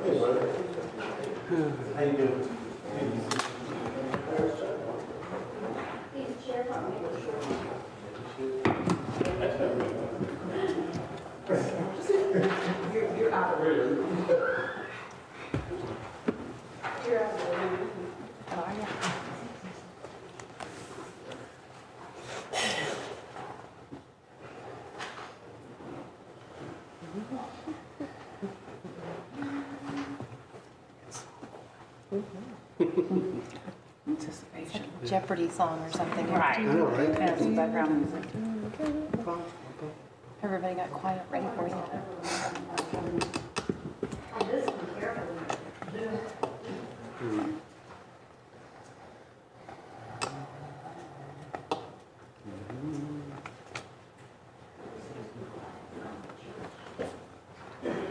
How you doing? You're out of here. You're out of here. Anticipation. Jeopardy song or something. Right. I know, right? Yeah, some background music. Everybody got quiet, ready for you.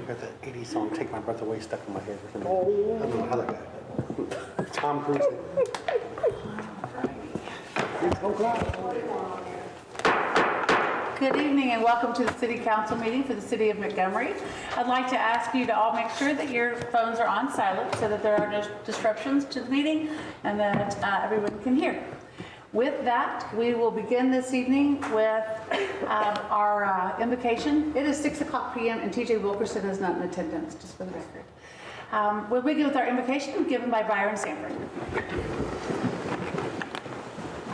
Got that 80s song, Take My Breath Away, stuck in my head. I don't know how that got. Tom Cruise. Good evening and welcome to the City Council meeting for the City of Montgomery. I'd like to ask you to all make sure that your phones are on silent so that there are no disruptions to the meeting and that everyone can hear. With that, we will begin this evening with our invocation. It is 6:00 p.m. and TJ Wilkerson is not in attendance, just for the record. We'll begin with our invocation given by Byron Sanford.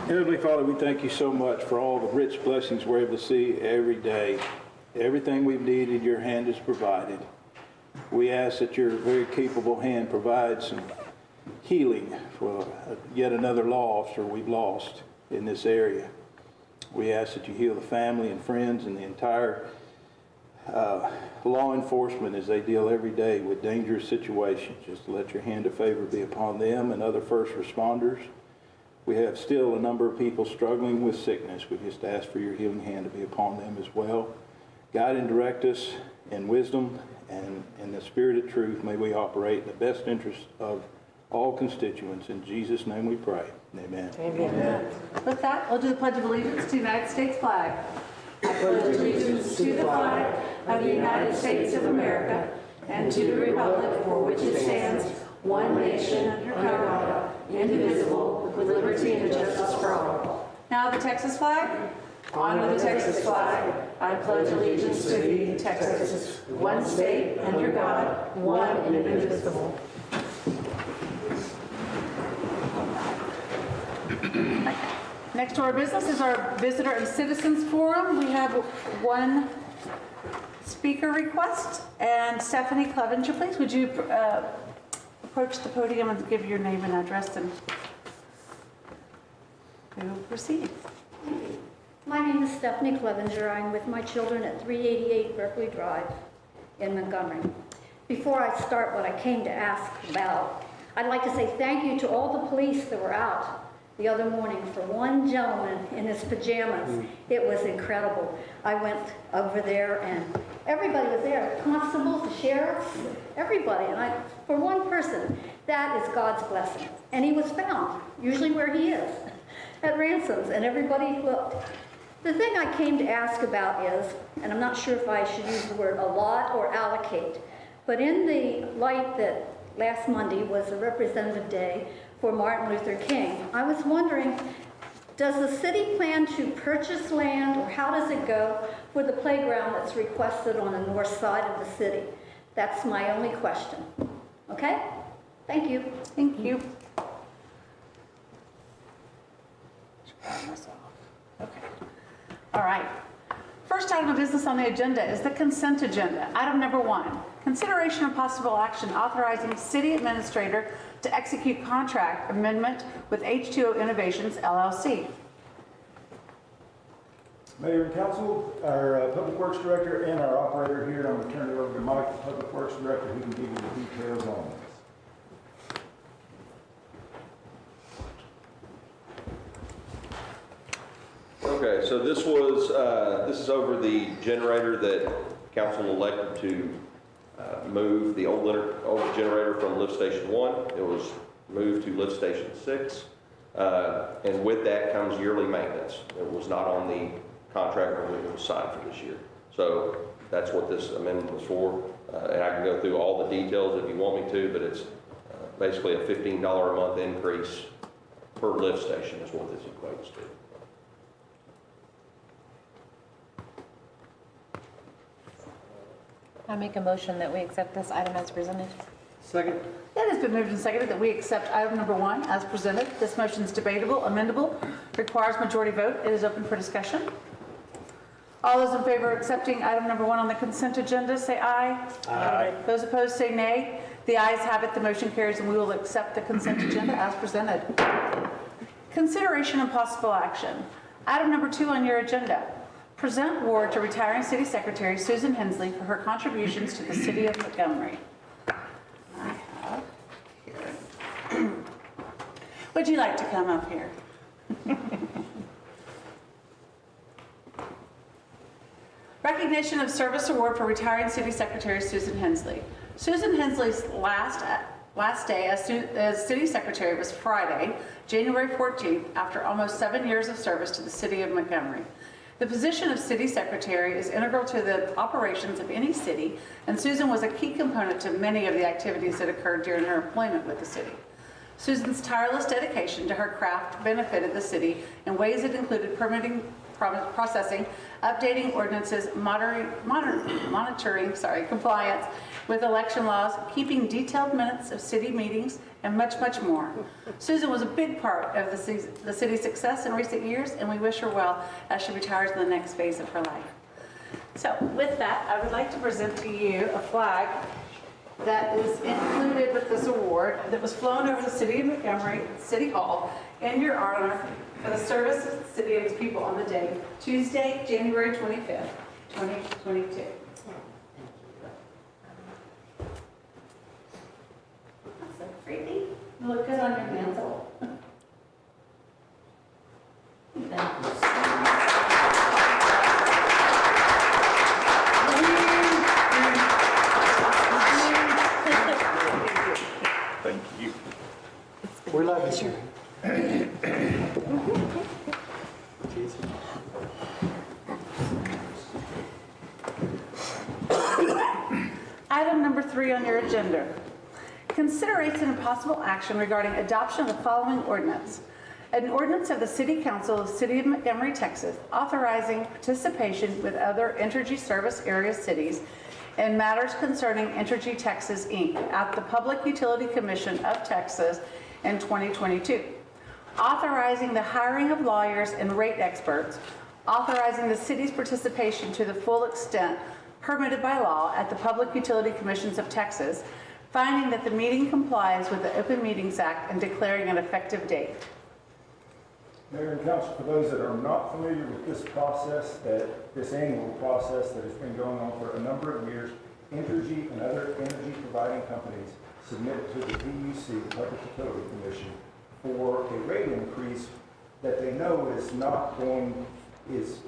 Heavenly Father, we thank you so much for all the rich blessings we're able to see every day. Everything we've needed, your hand has provided. We ask that your very capable hand provides some healing for yet another law officer we've lost in this area. We ask that you heal the family and friends and the entire law enforcement as they deal every day with dangerous situations. Just let your hand of favor be upon them and other first responders. We have still a number of people struggling with sickness. We just ask for your healing hand to be upon them as well. Guide and direct us in wisdom and in the spirit of truth. May we operate in the best interest of all constituents. In Jesus' name we pray. Amen. Amen. With that, we'll do the Pledge of Allegiance to the United States flag. I pledge allegiance to the flag of the United States of America and to the republic for which it stands, one nation under God, indivisible, with liberty and justice for all. Now the Texas flag. Honor the Texas flag. I pledge allegiance to thee, Texas, one state under God, one and indivisible. Next to our business is our Visitor and Citizens Forum. We have one speaker request. And Stephanie Clevenger, please, would you approach the podium and give your name and address and we will proceed. My name is Stephanie Clevenger. I'm with my children at 388 Berkeley Drive in Montgomery. Before I start what I came to ask about, I'd like to say thank you to all the police that were out the other morning. For one gentleman in his pajamas, it was incredible. I went over there and everybody was there, constables, the sheriffs, everybody. And for one person, that is God's blessing. And he was found, usually where he is, at Ransom's, and everybody looked. The thing I came to ask about is, and I'm not sure if I should use the word allot or allocate, but in the light that last Monday was a representative day for Martin Luther King, I was wondering, does the city plan to purchase land, or how does it go for the playground that's requested on the north side of the city? That's my only question. Okay? Thank you. Thank you. Okay. All right. First item of business on the agenda is the consent agenda. Item number 1, consideration of possible action authorizing city administrator to execute contract amendment with H2O Innovations, LLC. Mayor and Council, our Public Works Director and our operator here, I'm going to turn it over to Mike, the Public Works Director, who can give you the details on this. Okay, so this is over the generator that council elected to move the old generator from lift station 1. It was moved to lift station 6, and with that comes yearly maintenance. It was not on the contract when it was signed for this year. So That's what this amendment was for. And I can go through all the details if you want me to, but it's basically a $15 a month increase per lift station is what this equates to. I make a motion that we accept this item as presented. Second. It has been moved and seconded that we accept item number 1 as presented. This motion is debatable, amendable, requires majority vote. It is open for discussion. All those in favor of accepting item number 1 on the consent agenda, say aye. Aye. Those opposed, say nay. The ayes have it, the motion carries, and we will accept the consent agenda as presented. Consideration and possible action. Item number 2 on your agenda. Present award to retiring City Secretary Susan Hensley for her contributions to the City of Montgomery. I have here. Would you like to come up here? Recognition of Service Award for retiring City Secretary Susan Hensley. Susan Hensley's last day as City Secretary was Friday, January 14th, after almost 7 years of service to the City of Montgomery. The position of City Secretary is integral to the operations of any city, and Susan was a key component to many of the activities that occurred during her employment with the city. Susan's tireless dedication to her craft benefited the city in ways that included permitting, processing, updating ordinances, monitoring compliance with election laws, keeping detailed minutes of city meetings, and much, much more. Susan was a big part of the city's success in recent years, and we wish her well as she retires in the next phase of her life. So with that, I would like to present to you a flag that is included with this award that was flown over the City of Montgomery City Hall in your honor for the service of the city and its people on the day, Tuesday, January 25th, 2022. That's so pretty. You look good on your mantle. Thank you. We love you. Item number 3 on your agenda. Consideration and possible action regarding adoption of the following ordinance. An ordinance of the City Council of the City of Montgomery, Texas, authorizing participation with other Entergy service area cities in matters concerning Entergy Texas, Inc. at the Public Utility Commission of Texas in 2022. Authorizing the hiring of lawyers and rate experts, authorizing the city's participation to the full extent permitted by law at the Public Utility Commissions of Texas, finding that the meeting complies with the Open Meetings Act and declaring an effective date. Mayor and Council, for those that are not familiar with this process, this annual process that has been going on for a number of years, Entergy and other energy providing companies submit to the PUC, the Public Utility Commission, for a rate increase that they know is not going, is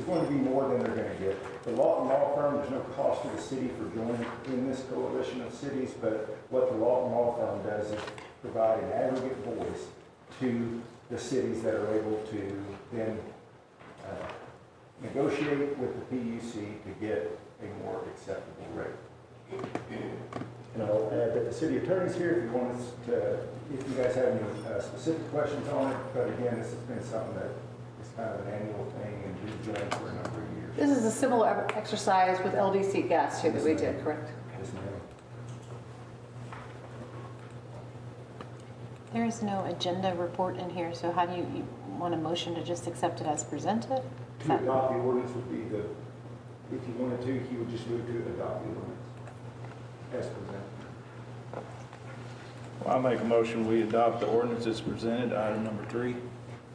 going to be more than they're going to get. The Lawton Law Firm, there's no cost to the city for joining in this coalition of cities, but what the Lawton Law Firm does is provide an aggregate voice to the cities that are able to then negotiate with the PUC to get a more acceptable rate. And I'll add that the city attorney's here if you want us to, if you guys have any specific questions on it, but again, this has been something that is kind of an annual thing and we've done for a number of years. This is a similar exercise with LDC gas too that we did, correct? Yes, ma'am. There is no agenda report in here, so how do you want a motion to just accept it as presented? To adopt the ordinance would be the, if you wanted to, he would just move to adopt the ordinance as presented. Well, I make a motion, we adopt the ordinance as presented, item number 3.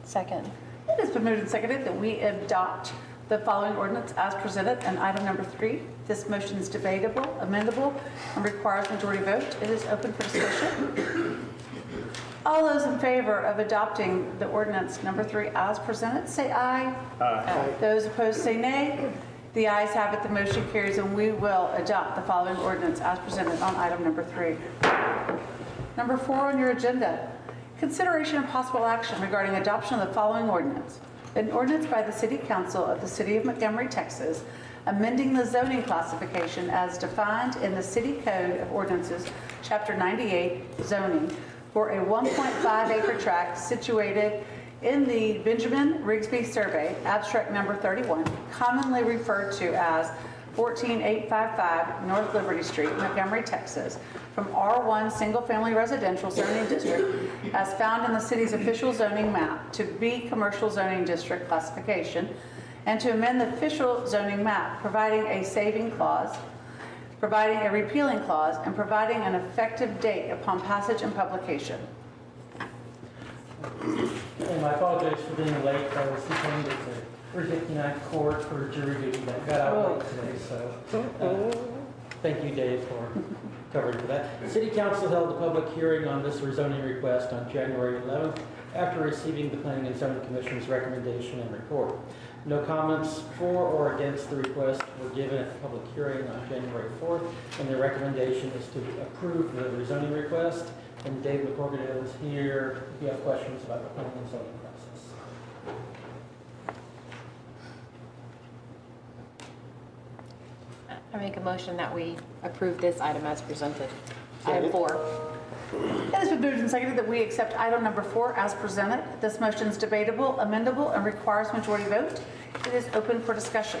Second. It has been moved and seconded that we adopt the following ordinance as presented and item number 3. This motion is debatable, amendable, and requires majority vote. It is open for discussion. All those in favor of adopting the ordinance number 3 as presented, say aye. Aye. Those opposed, say nay. The ayes have it, the motion carries, and we will adopt the following ordinance as presented on item number 3. Number 4 on your agenda, consideration and possible action regarding adoption of the following ordinance. An ordinance by the City Council of the City of Montgomery, Texas, amending the zoning classification as defined in the City Code of Ordinances, Chapter 98, zoning, for a 1.5 acre tract situated in the Benjamin Rigsby Survey, abstract number 31, commonly referred to as 14855 North Liberty Street, Montgomery, Texas, from R1 Single Family Residential Zoning District as found in the city's official zoning map to B Commercial Zoning District classification, and to amend the official zoning map, providing a saving clause, providing a repealing clause, and providing an effective date upon passage and publication. And I apologize for being late. I was detained at the 359 court for jury duty that got out late today, so thank you, Dave, for covering for that. City Council held a public hearing on this rezoning request on January 11th after receiving the Planning and Zoning Commission's recommendation and report. No comments for or against the request were given at the public hearing on January 4th, and the recommendation is to approve the rezoning request. And Dave McCorkadale is here if you have questions about the planning and zoning process. I make a motion that we approve this item as presented. Item 4. It has been moved and seconded that we accept item number 4 as presented. This motion is debatable, amendable, and requires majority vote. It is open for discussion.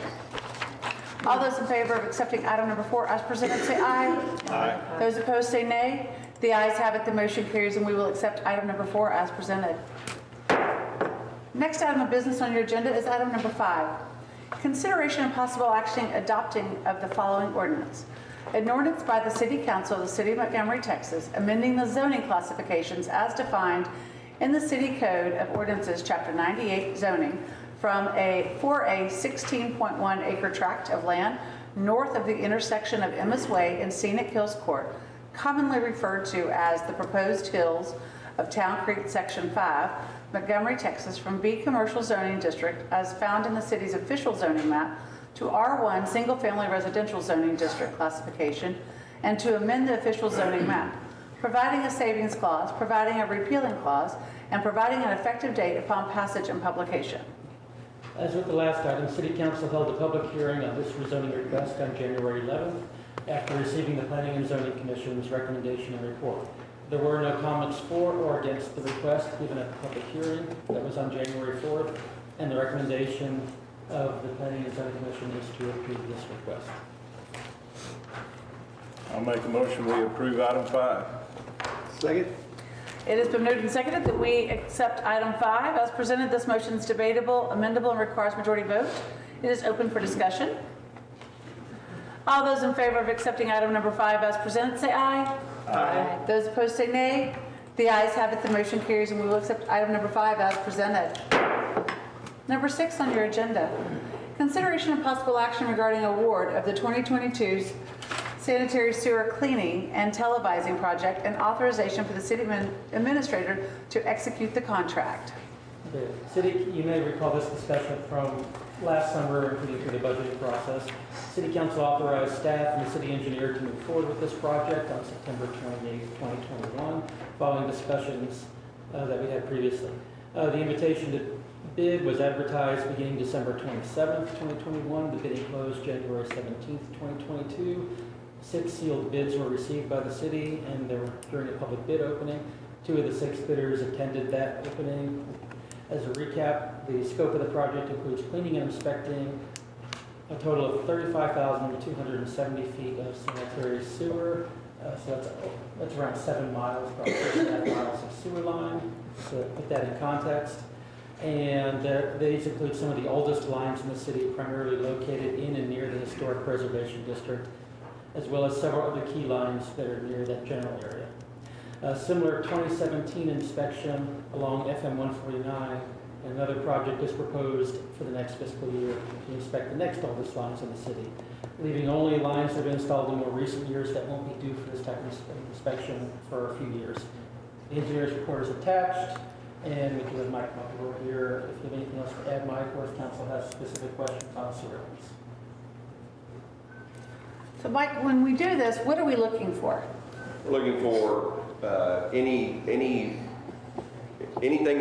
All those in favor of accepting item number 4 as presented, say aye. Aye. Those opposed, say nay. The ayes have it, the motion carries, and we will accept item number 4 as presented. Next item of business on your agenda is item number 5. Consideration and possible action adopting of the following ordinance. An ordinance by the City Council of the City of Montgomery, Texas, amending the zoning classifications as defined in the City Code of Ordinances, Chapter 98, zoning, for a 16.1 acre tract of land north of the intersection of Emma's Way and Scenic Hills Court, commonly referred to as the proposed hills of Town Creek Section 5, Montgomery, Texas, from B Commercial Zoning District as found in the city's official zoning map to R1 Single Family Residential Zoning District classification, and to amend the official zoning map, providing a savings clause, providing a repealing clause, and providing an effective date upon passage and publication. As with the last item, City Council held a public hearing on this rezoning request on January 11th after receiving the Planning and Zoning Commission's recommendation and report. There were no comments for or against the request given at the public hearing that was on January 4th, and the recommendation of the Planning and Zoning Commission is to approve this request. I'll make a motion we approve item 5. Second? It has been moved and seconded that we accept item 5 as presented. This motion is debatable, amendable, and requires majority vote. It is open for discussion. All those in favor of accepting item number 5 as presented, say aye. Aye. Those opposed, say nay. The ayes have it, the motion carries, and we will accept item number 5 as presented. Number 6 on your agenda, consideration and possible action regarding award of the 2022 sanitary sewer cleaning and televising project and authorization for the city administrator to execute the contract. The city, you may recall this discussion from last summer, including through the budgeting process. City Council authorized staff and the city engineer to move forward with this project on September 28, 2021, following discussions that we had previously. The invitation to bid was advertised beginning December 27th, 2021. The bidding closed January 17th, 2022. 6 sealed bids were received by the city, and they were during a public bid opening. 2 of the 6 bidders attended that opening. As a recap, the scope of the project includes cleaning and inspecting a total of 35,270 feet of sanitary sewer. So that's around 7 miles, probably 6.5 miles of sewer line, to put that in context. And these include some of the oldest lines in the city, primarily located in and near the Historic Preservation District, as well as several other key lines that are near that general area. A similar 2017 inspection along FM 149, another project is proposed for the next fiscal year to inspect the next oldest lines in the city, leaving only lines that have been installed in more recent years that won't be due for this type of inspection for a few years. The engineer's report is attached, and we can have Mike over here if you have anything else to add, Mike, or if council has specific questions on sewer lines. So Mike, when we do this, what are we looking for? We're looking for anything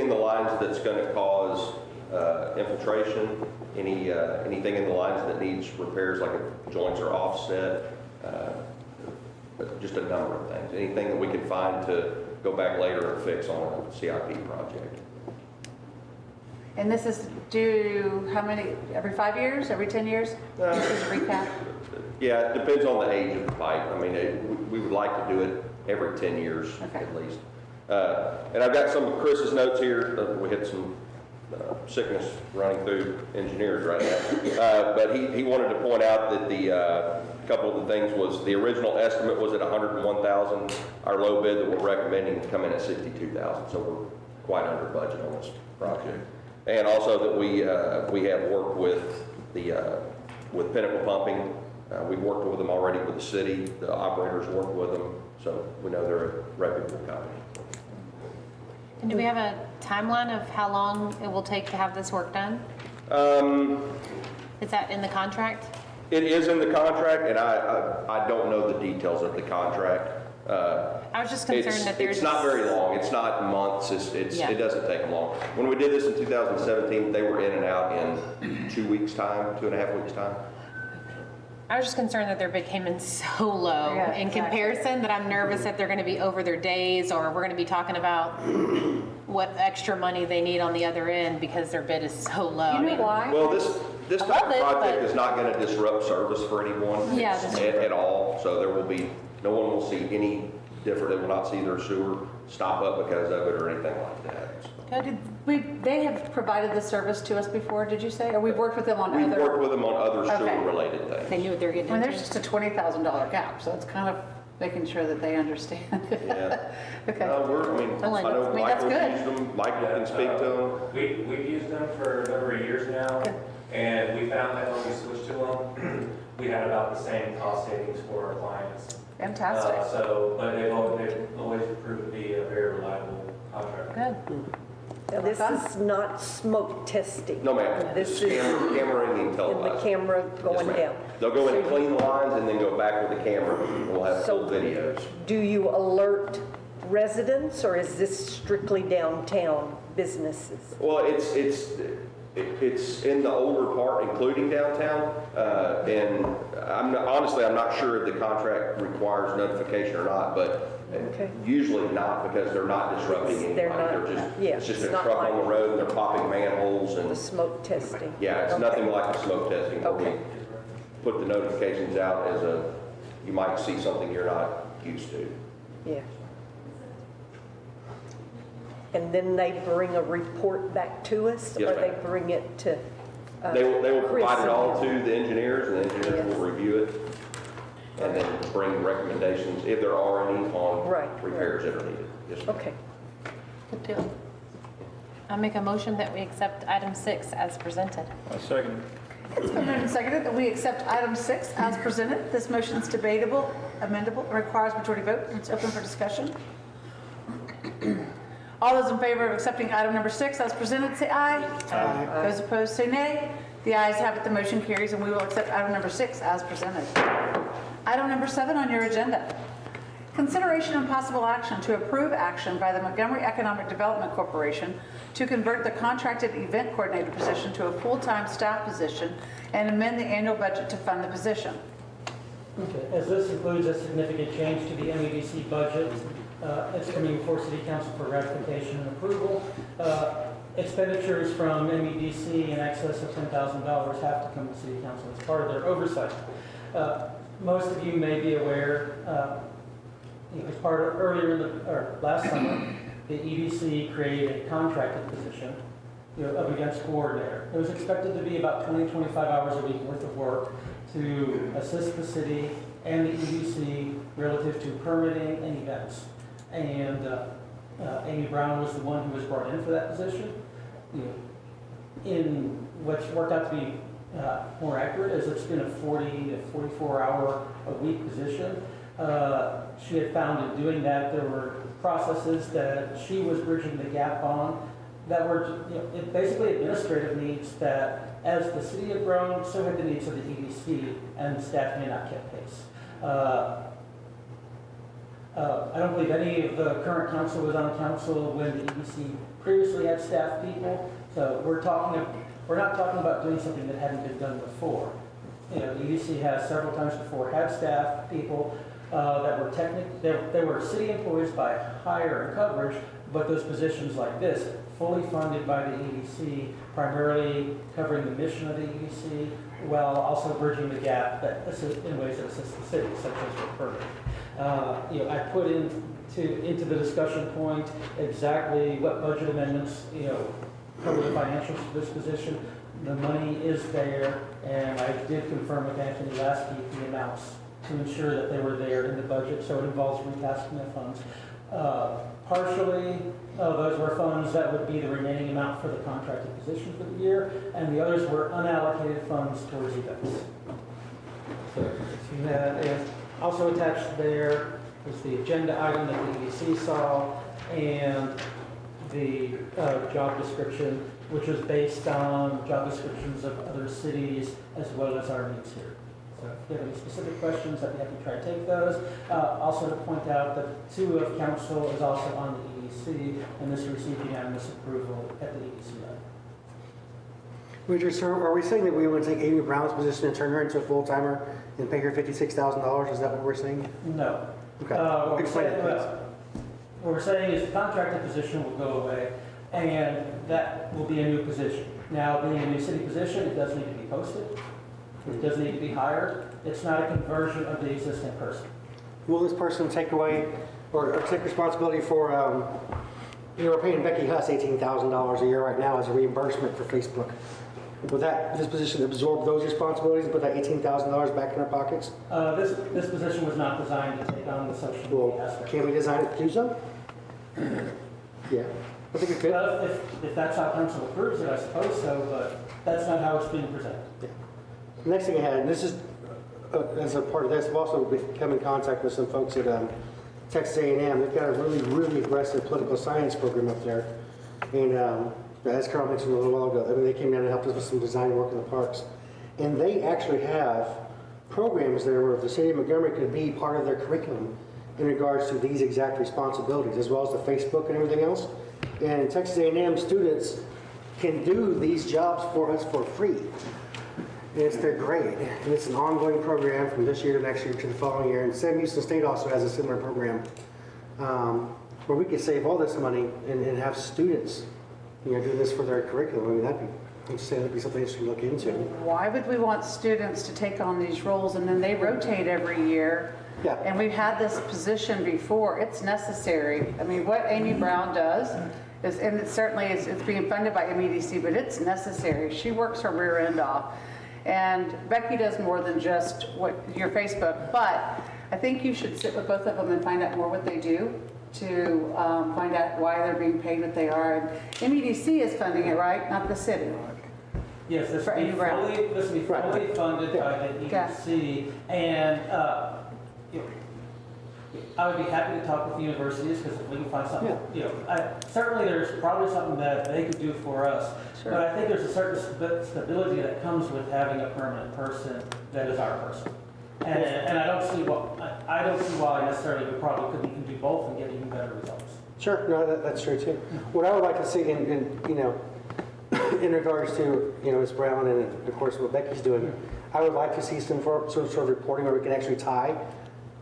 in the lines that's going to cause infiltration, anything in the lines that needs repairs, like if joints are offset, but just a number of things. Anything that we can find to go back later and fix on a CIP project. And this is due, how many, every 5 years, every 10 years? Just as a recap. Yeah, it depends on the age of the pipe. I mean, we would like to do it every 10 years Okay. at least. And I've got some of Chris's notes here. We had some sickness running through engineers right now. But he wanted to point out that the couple of the things was the original estimate was at $101,000. Our low bid that we're recommending come in at $62,000. So we're quite under budget on this project. And also that we have worked with with Pinnacle Pumping. We've worked with them already with the city. The operators work with them, so we know they're a reputable company. And do we have a timeline of how long it will take to have this work done? Is that in the contract? It is in the contract, and I don't know the details of the contract. I was just concerned that there's... It's not very long. It's not months. Yeah. It doesn't take long. When we did this in 2017, they were in and out in 2 weeks' time, 2.5 weeks' time. I was just concerned that their bid came in so low Yeah, in exactly. comparison that I'm nervous that they're going to be over their days, or we're going to be talking about what extra money they need on the other end because their bid is so low. You know why? Well, this I type love of it, project but- is not going to disrupt service for anyone. Yeah, that's true. At all. So there will be, no one will see any different. They will not see their sewer stop up because of it or anything like that. They have provided this service to us before, did you say? Or we've worked with them on We've other? worked with them on other Okay. sewer-related They things. knew what they were getting I mean, into. there's just a $20,000 gap, so it's kind of making sure that they understand. Yeah. Okay. I Well, know that's Michael's good. used them. Michael can speak to them. We've used them for a number of years now, and we found that when we switched to them, we had about the same cost savings for our clients. Fantastic. But they've always proved to be a very reliable contractor. Good. Now, this is not smoke testing. No, ma'am. This is is cameraing and in the televising. camera Yes, going ma'am. down. They'll go in and clean the lines and then go back with the camera. We'll have So- full videos. Do you alert residents, or is this strictly downtown businesses? Well, it's in the older part, including downtown, and honestly, I'm not sure if the contract requires notification or not, but Okay. usually not, because they're not disrupting anybody. They're not- yeah, It's just it's a not truck on the like- road, and they're popping manholes, The and, smoke testing? yeah, it's Okay. nothing like a smoke testing, where we Okay. put the notifications out as you might see something you're not used to. Yeah. And then they bring a report back to us? Yes, Or they ma'am. bring it to They will Chris provide it and all him? to the engineers, and the engineers Yes. will review it, and then bring recommendations, if there are any, on Right, repairs that are needed. Yes, ma'am. Okay. Good deal. I make a motion that we accept item 6 as presented. A second. It's been moved and seconded that we accept item 6 as presented. This motion is debatable, amendable, and requires majority vote. It's open for discussion. All those in favor of accepting item number 6 as presented, say aye. Aye. Those opposed, say nay. The ayes have it, the motion carries, and we will accept item number 6 as presented. Item number 7 on your agenda. Consideration and possible action to approve action by the Montgomery Economic Development Corporation to convert the contracted event coordinator position to a full-time staff position and amend the annual budget to fund the position. Okay, as this includes a significant change to the MEDC budget, it's coming before City Council for ratification and approval. Expenditures from MEDC in excess of $10,000 have to come to City Council as part of their oversight. Most of you may be aware, as part of last summer, the EDC created a contracted position of events coordinator. It was expected to be about 20-25 hours a week worth of work to assist the city and the EDC relative to permitting and events. And Amy Brown was the one who was brought in for that position. In which worked out to be more accurate, as it's been a 40 to 44 hour a week position. She had found in doing that there were processes that she was bridging the gap on that were basically administrative needs that, as the city had grown, so had the needs of the EDC, and staff may not kept pace. I don't believe any of the current council was on council when the EDC previously had staff people, So we're not talking about doing something that hadn't been done before. You know, the EDC has several times before had staff people that were they were city employees by hire and coverage, but those positions like this, fully funded by the EDC, primarily covering the mission of the EDC, while also bridging the gap that in ways that assist the city, such as with permitting. You know, I put into the discussion point exactly what budget amendments, you know, cover the financials for this position. The money is there, and I did confirm with Anthony last week the amounts to ensure that they were there in the budget, so it involves retasking the funds. Partially, those were funds that would be the remaining amount for the contracted position for the year, and the others were unallocated funds towards events. So if you had, also attached there is the agenda item that the EDC saw, and the job description, which was based on job descriptions of other cities as well as our needs here. So if you have any specific questions, I'd be happy to try to take those. Also to point out that 2 of council is also on the EDC, and this received unanimous approval at the EDC level. Richard, sir, are we saying that we would take Amy Brown's position and turn her into a full-timer and pay her $56,000? Is that what we're saying? No. Okay. What Explain it, please. what we're saying is the contracted position will go away, and that will be a new position. Now, being a new city position, it does need to be posted. It does need to be hired. It's not a conversion of the existing person. Will this person take away or take responsibility for, you know, we're paying Becky Huss $18,000 a year right now as a reimbursement for Facebook. Will this position absorb those responsibilities and put that $18,000 back in our pockets? This position was not designed to take on the social media Well, aspect. can we design it to do so? Yeah, I think we could. Well, if that's how council approves it, I suppose so, but that's not how it's being presented. Yeah. The next thing I had, and this is as a part of this, I've also come in contact with some folks at Texas A&M. They've got a really, really aggressive political science program up there. And as Carl mentioned a little while ago, I mean, they came down and helped us with some design work in the parks. And they actually have programs there where the city of Montgomery could be part of their curriculum in regards to these exact responsibilities, as well as the Facebook and everything else. And Texas A&M students can do these jobs for us for free. And it's their grade. And it's an ongoing program from this year to next year to the following year. And Sam Houston State also has a similar program where we could save all this money and have students, you know, doing this for their curriculum. I mean, that'd be something interesting to look into. Why would we want students to take on these roles and then they rotate every year? Yeah. And we've had this position before. It's necessary. I mean, what Amy Brown does is, and it certainly is, it's being funded by MEDC, but it's necessary. She works her rear end off. And Becky does more than just your Facebook, but I think you should sit with both of them and find out more what they do to find out why they're being paid what they are. And MEDC is funding it, right? Not the city. Yes, this For will be Amy Brown. fully funded by the EDC, and you know, I would be happy to talk with the universities because if we can find something, you know, certainly there's probably something that they could do for us. Sure. But I think there's a certain stability that comes with having a permanent person that is our person. And I don't see why necessarily we probably couldn't even do both and get even better results. Sure, no, that's true too. What I would like to see in you know, in regards to, you know, Ms. Brown and of course what Becky's doing, I would like to see some sort of reporting where we can actually tie,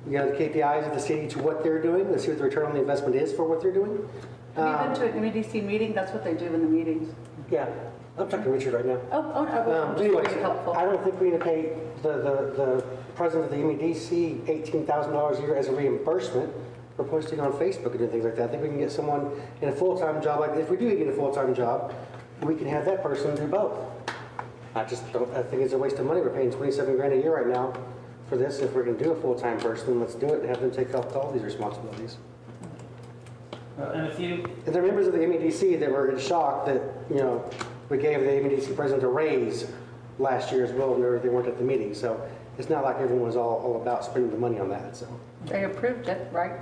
you know, the KPIs of the city to what they're doing. Let's see what the return on the investment is for what they're doing. Have you been to an MEDC meeting? That's what they do in the meetings. Yeah, I'm talking to Richard right now. Oh, Anyways, helpful. I don't think we need to pay the president of the MEDC $18,000 a year as a reimbursement for posting on Facebook and doing things like that. I think we can get someone in a full-time job. Like if we do get a full-time job, we can have that person do both. I think it's a waste of money. We're paying $27 grand a year right now for this. If we're going to do a full-time person, let's do it and have them take up all these responsibilities. And there are members of the MEDC that were in shock that, you know, we gave the MEDC president a raise last year as well, and they weren't at the meeting. So it's not like everyone was all about spending the money on that. So They approved it, right?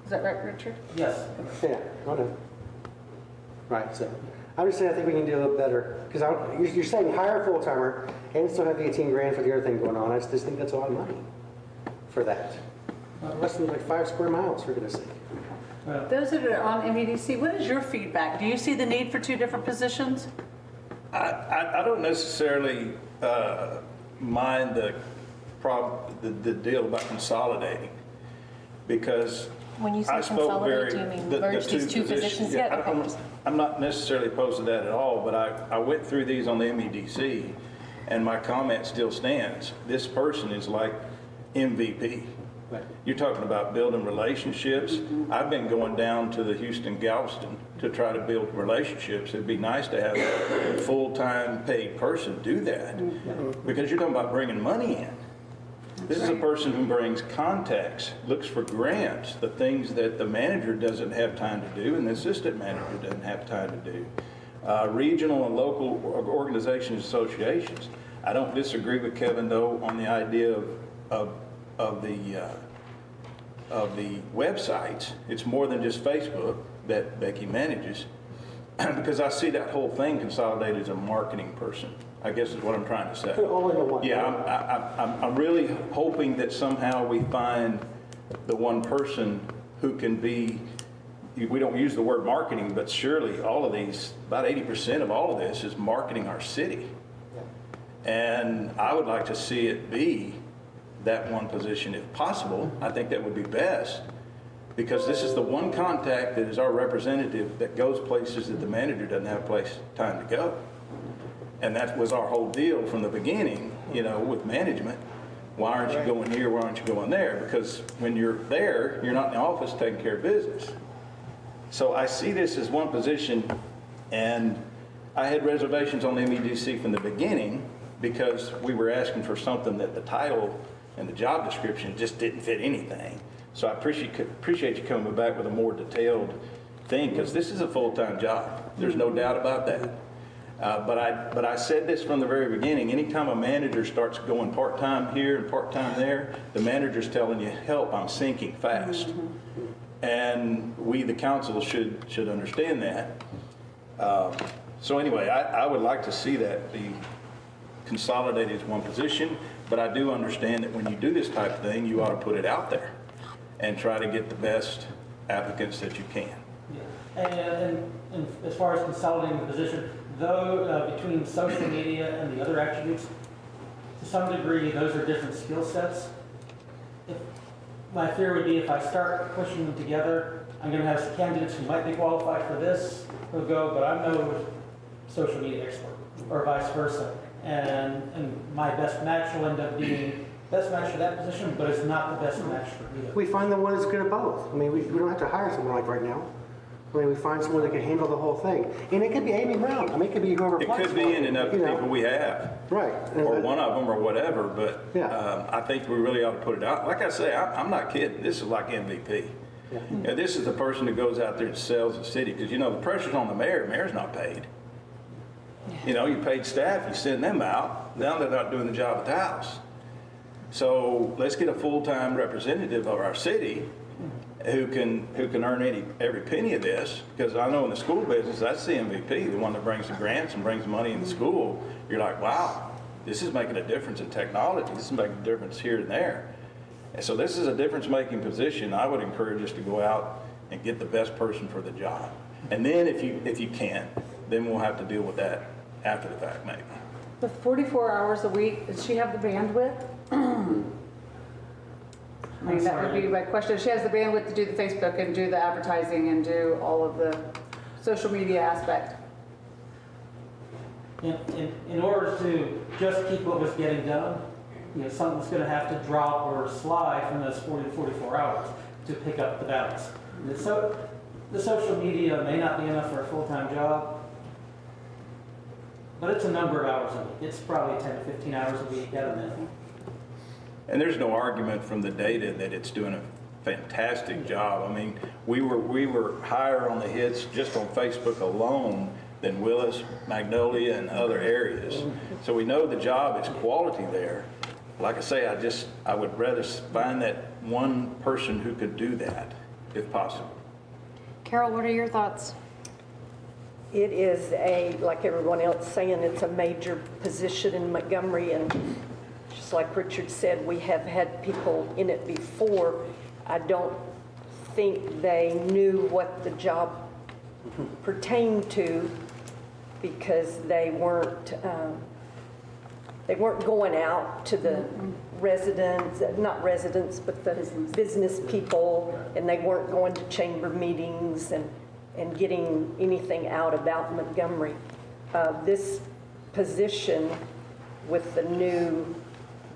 Is that right, Richard? yes. yeah, I know. Right. So I'm just saying I think we can do a little better because you're saying hire a full timer and still have the 18 grand for the other thing going on. I just think that's a lot of money for that. Less than like 5 square miles, for goodness sake. Those that are on MEDC, what is your feedback? Do you see the need for 2 different positions? I don't necessarily mind the deal about consolidating, because When you say I spoke consolidate, very. do you mean the merge these two positions yeah, together? Okay. I'm not necessarily opposed to that at all, but I went through these on the MEDC, and my comment still stands. This person is like MVP. Right. You're talking about building relationships. I've been going down to the Houston Galveston to try to build relationships. It'd be nice to have a full-time paid person do that, because you're talking about bringing money in. This is a person who brings contacts, looks for grants, the things that the manager doesn't have time to do and the assistant manager doesn't have time to do. Regional and local organizations, associations. I don't disagree with Kevin, though, on the idea of the websites. It's more than just Facebook that Becky manages, because I see that whole thing consolidated as a marketing person, I guess is what I'm trying to say. Put it all into one. Yeah, I'm really hoping that somehow we find the one person who can be, we don't use the word marketing, but surely all of these, about 80% of all of this is marketing our city. And I would like to see it be that one position if possible. I think that would be best, because this is the one contact that is our representative that goes places that the manager doesn't have time to go. And that was our whole deal from the beginning, you know, with management. Why aren't you going here? Why aren't you going there? Because when you're there, you're not in the office taking care of business. So I see this as one position, and I had reservations on the MEDC from the beginning, because we were asking for something that the title and the job description just didn't fit anything. So I appreciate you coming back with a more detailed thing, because this is a full-time job. There's no doubt about that. But I said this from the very beginning. Anytime a manager starts going part-time here and part-time there, the manager's telling you, help, I'm sinking fast. And we, the council, should understand that. So anyway, I would like to see that be consolidated as one position, but I do understand that when you do this type of thing, you ought to put it out there and try to get the best applicants that you can. Yeah. And as far as consolidating the position, though, between social media and the other attributes, to some degree, those are different skill sets. My fear would be if I start pushing them together, I'm going to have some candidates who might be qualified for this, who'll go, but I'm no social media expert, or vice versa. And my best match will end up being best match for that position, but it's not the best match for me. We find the one that's good at both. I mean, we don't have to hire someone like right now. I mean, we find someone that can handle the whole thing. And it could be Amy Brown. I mean, it could be whoever It applies could be for in and of the you know. people we have. Right. Or one of them, or whatever, but Yeah. I think we really ought to put it out. Like I say, I'm not kidding. This is like MVP. Yeah. And this is the person that goes out there and sells the city, because, you know, the pressure's on the mayor. The mayor's not paid. You know, you paid staff, you send them out. Now they're not doing the job at the house. So let's get a full-time representative of our city who can earn every penny of this, because I know in the school business, that's the MVP, the one that brings the grants and brings money in the school. You're like, wow, this is making a difference in technology. This is making a difference here and there. And so this is a difference-making position. I would encourage us to go out and get the best person for the job. And then if you can't, then we'll have to deal with that after the fact, maybe. The 44 hours a week, does she have the bandwidth? I mean, that would be my question. She has the bandwidth to do the Facebook and do the advertising and do all of the social media aspect. In order to just keep what was getting done, you know, something's going to have to drop or slide from those 40 to 44 hours to pick up the balance. So the social media may not be enough for a full-time job, but it's a number of hours a week. It's probably 10 to 15 hours a week at a minimum. And there's no argument from the data that it's doing a fantastic job. I mean, we were higher on the hits just on Facebook alone than Willis, Magnolia, and other areas. So we know the job is quality there. Like I say, I would rather find that one person who could do that, if possible. Carol, what are your thoughts? It is like everyone else saying, it's a major position in Montgomery, and just like Richard said, we have had people in it before. I don't think they knew what the job pertained to, because they weren't going out to the residents, not residents, but the business people, and they weren't going to chamber meetings and getting anything out about Montgomery. This position with the new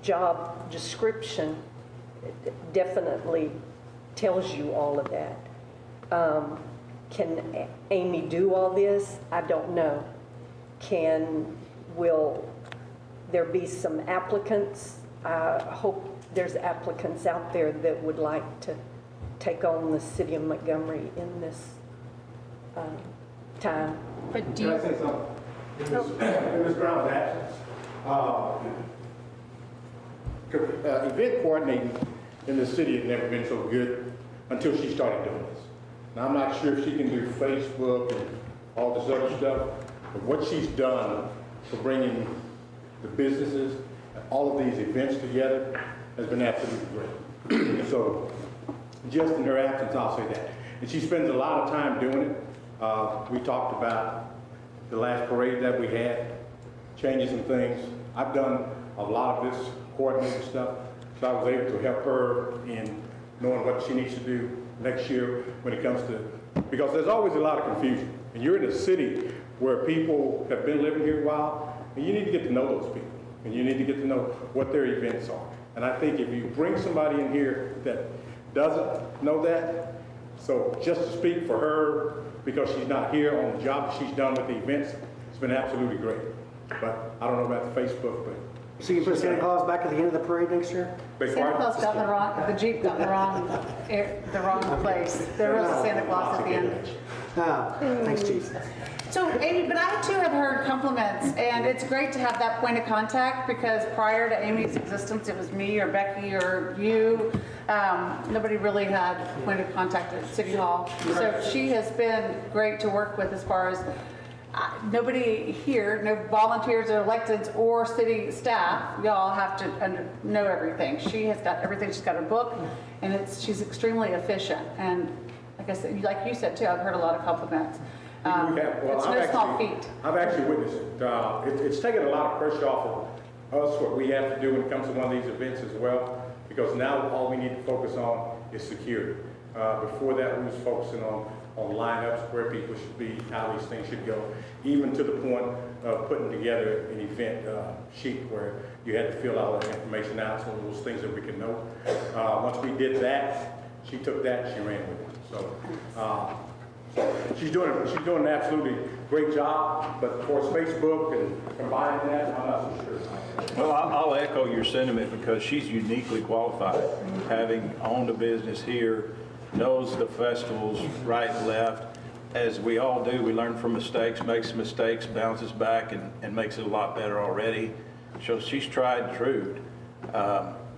job description definitely tells you all of that. Can Amy do all this? I don't know. Will there be some applicants? I hope there's applicants out there that would like to take on the city of Montgomery in this time. But do Can I you, say something? In Ms. Brown's absence, event coordinating in the city had never been so good until she started doing this. Now, I'm not sure if she can do Facebook and all this other stuff, but what she's done for bringing the businesses, all of these events together has been absolutely great. So, just in her absence, I'll say that. And she spends a lot of time doing it. We talked about the last parade that we had, changing some things. I've done a lot of this coordinating stuff, so I was able to help her in knowing what she needs to do next year when it comes to, because there's always a lot of confusion. And you're in a city where people have been living here a while, and you need to get to know those people, and you need to get to know what their events are. And I think if you bring somebody in here that doesn't know that, so just to speak for her, because she's not here on the job that she's done with the events, it's been absolutely great. But I don't know about the Facebook, but. So you put Santa Claus back at the end of the parade next year? Beg Santa pardon? Claus got in the Jeep got in the wrong place. There was a Santa Claus at the end. Ah, thanks, Chief. So, Amy, but I too have heard compliments, and it's great to have that point of contact, because prior to Amy's existence, it was me or Becky or you. Nobody really had point of contact at City Hall. So she has been great to work with as far as nobody here, no volunteers or electeds or city staff, y'all have to know everything. She has got everything. She's got her book, and she's extremely efficient. And like I said, like you said too, I've heard a lot of compliments. It's no small feat. I've actually witnessed it. It's taken a lot of pressure off of us, what we have to do when it comes to one of these events as well, because now all we need to focus on is security. Before that, we was focusing on lineups, where people should be, how these things should go, even to the point of putting together an event sheet where you had to fill all that information out, so those things that we can know. Once we did that, she took that and she ran with it. So she's doing an absolutely great job, but for Facebook and combining that, I'm not so sure. Well, I'll echo your sentiment, because she's uniquely qualified, having owned a business here, knows the festivals right and left. As we all do, we learn from mistakes, makes mistakes, bounces back, and makes it a lot better already. So she's tried and true.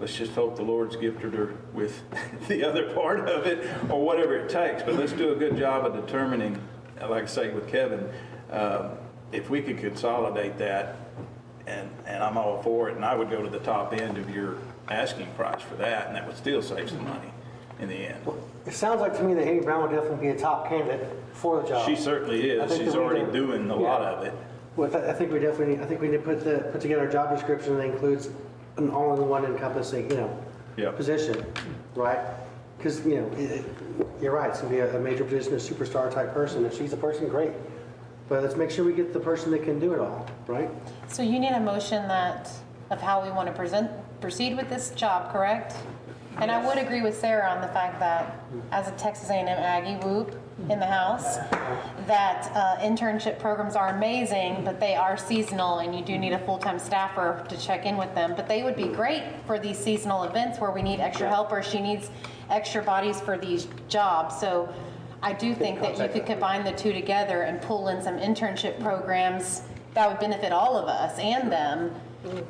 Let's just hope the Lord's gifted her with the other part of it, or whatever it takes. But let's do a good job of determining, like I say with Kevin, if we could consolidate that, and I'm all for it, and I would go to the top end of your asking price for that, and that would still save some money in the end. It sounds like to me that Amy Brown would definitely be a top candidate for the job. She certainly is. She's already doing a lot of it. Well, I think we need to put together a job description that includes an all-in-one encompassing, position, right? Because, you're right, it's gonna be a major position, a superstar type person. If she's a person, great. But let's make sure we get the person that can do it all, right? so you need a motion of how we want to proceed with this job, correct? And I would agree with Sarah on the fact that as a Texas A&M Aggie whoop in the house, that internship programs are amazing, but they are seasonal, and you do need a full-time staffer to check in with them. But they would be great for these seasonal events where we need extra helpers. She needs extra bodies for these jobs. So I do think that you could combine the two together and pull in some internship programs that would benefit all of us and them.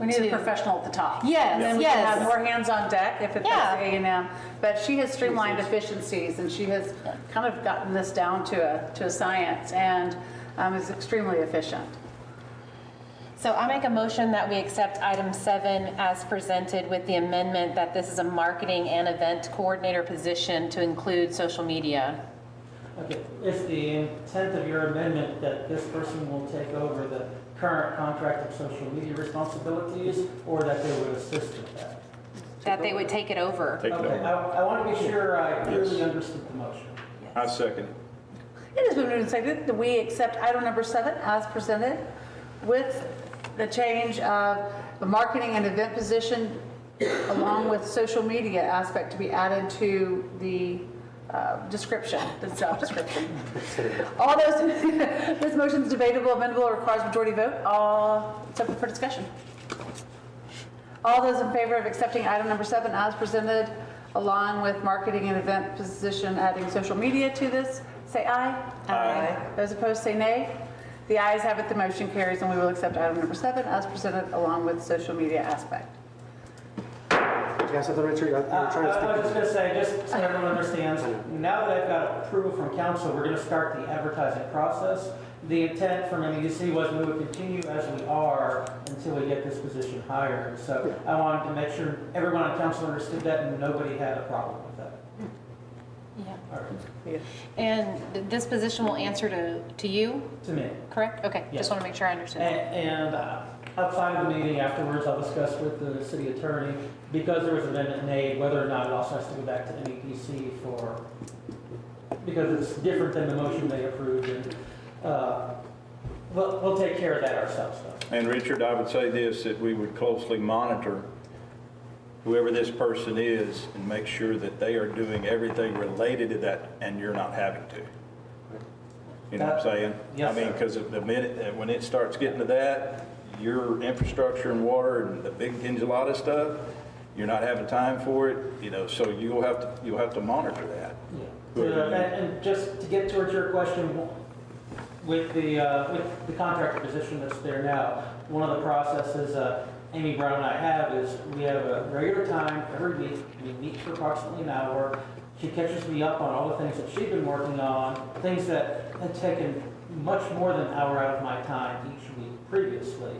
We need a professional at the top. Yes, And then we can have yes. more hands on deck if it's Yeah. A&M. But she has streamlined efficiencies, and she has kind of gotten this down to a science, and is extremely efficient. So I make a motion that we accept item 7 as presented with the amendment that this is a marketing and event coordinator position to include social media. Okay, is the intent of your amendment that this person will take over the current contract of social media responsibilities, or that they would assist with that? That they would take it over. Take it Okay, over. I want to be sure I clearly Yes. understood the motion. I second it. It has been moved and seconded that we accept item number 7 as presented with the change of the marketing and event position along with social media aspect to be added to the description, the job description. All those, this motion is debatable, amendable, or requires majority vote. All, it's open for discussion. All those in favor of accepting item number 7 as presented, along with marketing and event position, adding social media to this, say aye. Aye. Those opposed, say nay. The ayes have it, the motion carries, and we will accept item number 7 as presented, along with social media aspect. You got something, Richard? You're trying to I was just stick. going to say, just so everyone understands, now that I've got approval from council, we're going to start the advertising process. The intent from MEDC was we would continue as we are until we get this position hired. So I wanted to make sure everyone on council understood that and nobody had a problem with that. Yeah. All right. Yes. And this position will answer to you, To me. correct? Okay, Yes. just want to make sure I understood. And outside of the meeting afterwards, I'll discuss with the city attorney, because there was an amendment made, whether or not it also has to go back to MEDC for, because it's different than the motion they approved. And we'll take care of that ourselves, though. And Richard, I would say this, that we would closely monitor whoever this person is and make sure that they are doing everything related to that and you're not having to. You know what I'm saying? Yes, I mean, sir. because the minute, when it starts getting to that, your infrastructure and water and the big enchilada stuff, you're not having time for it, you know, so you'll have to monitor that. Yeah. And just to get towards your question, with the contractor position that's there now, one of the processes Amy Brown and I have is we have a regular time every week. We meet for approximately an hour. She catches me up on all the things that she's been working on, things that had taken much more than an hour out of my time each week previously.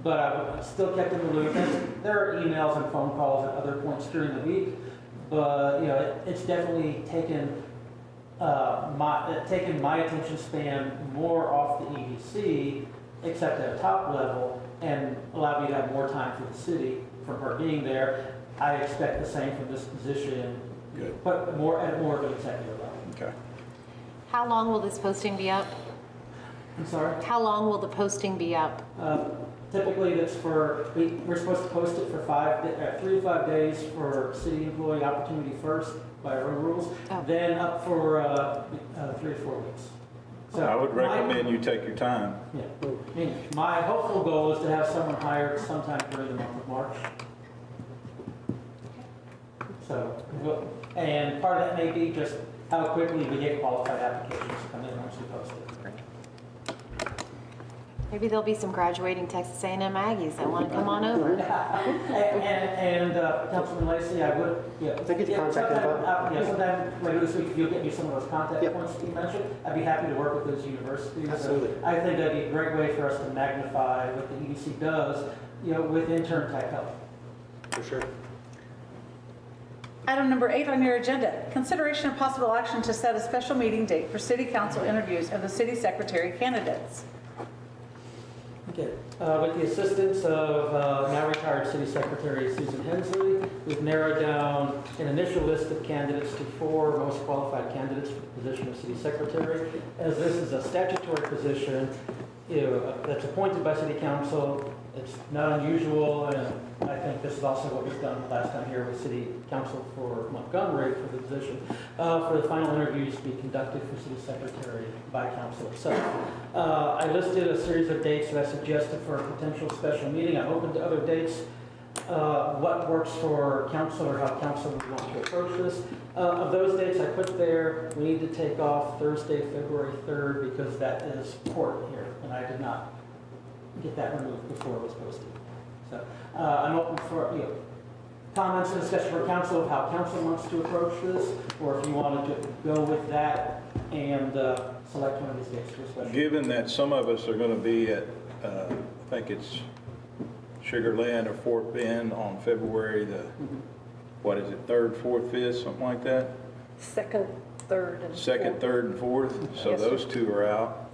But I still kept in the loop. And there are emails and phone calls at other points during the week, but you know, it's definitely taken my attention span more off the EDC, except at a top level, and allowed me to have more time for the city from her being there. I expect the same from this position, Good. but at more of an executive level. Okay. How long will this posting be up? I'm sorry? How long will the posting be up? Typically, that's we're supposed to post it for 3 to 5 days for city employee opportunity first by our own rules, Oh. then up for 3 to 4 weeks. So I would my- recommend you take your time. Yeah. I mean, my hopeful goal is to have someone hired sometime during the month of March. So, and part of that may be just how quickly we get qualified applications to come in once we post it. Maybe there'll be some graduating Texas A&M Aggies that want to come on over. And Councilman Lacey, I would, yeah. Thank you for contacting sometime- Yeah, sometime later this week, if you'll get me some of those contact Yep. points that you mentioned, I'd be happy to work with those universities. Absolutely. I think that'd be a great way for us to magnify what the EDC does, you know, with intern type help. For sure. Item number 8 on your agenda, consideration of possible action to set a special meeting date for city council interviews of the city secretary candidates. Okay, with the assistance of now retired City Secretary Susan Hensley, we've narrowed down an initial list of candidates to 4 most qualified candidates for the position of City Secretary. As this is a statutory position, that's appointed by City Council, it's not unusual, and I think this is also what was done last time here with City Council for Montgomery for the position, for the final interviews to be conducted for City Secretary by Council itself. I listed a series of dates that I suggested for a potential special meeting. I'm open to other dates. What works for Council or how Council would want to approach this. Of those dates I put there, we need to take off Thursday, February 3rd, because that is court here, and I did not get that removed before it was posted. So I'm open for comments and discussion for council of how council wants to approach this, or if you wanted to go with that and select one of these dates for a special. Given that some of us are going to be at, I think it's Sugar Land or Fort Bend on February the, what is it, 3rd, 4th, 5th, something like that? Second, Third and second, fourth. third, and fourth, so Yes, sir. those two are out.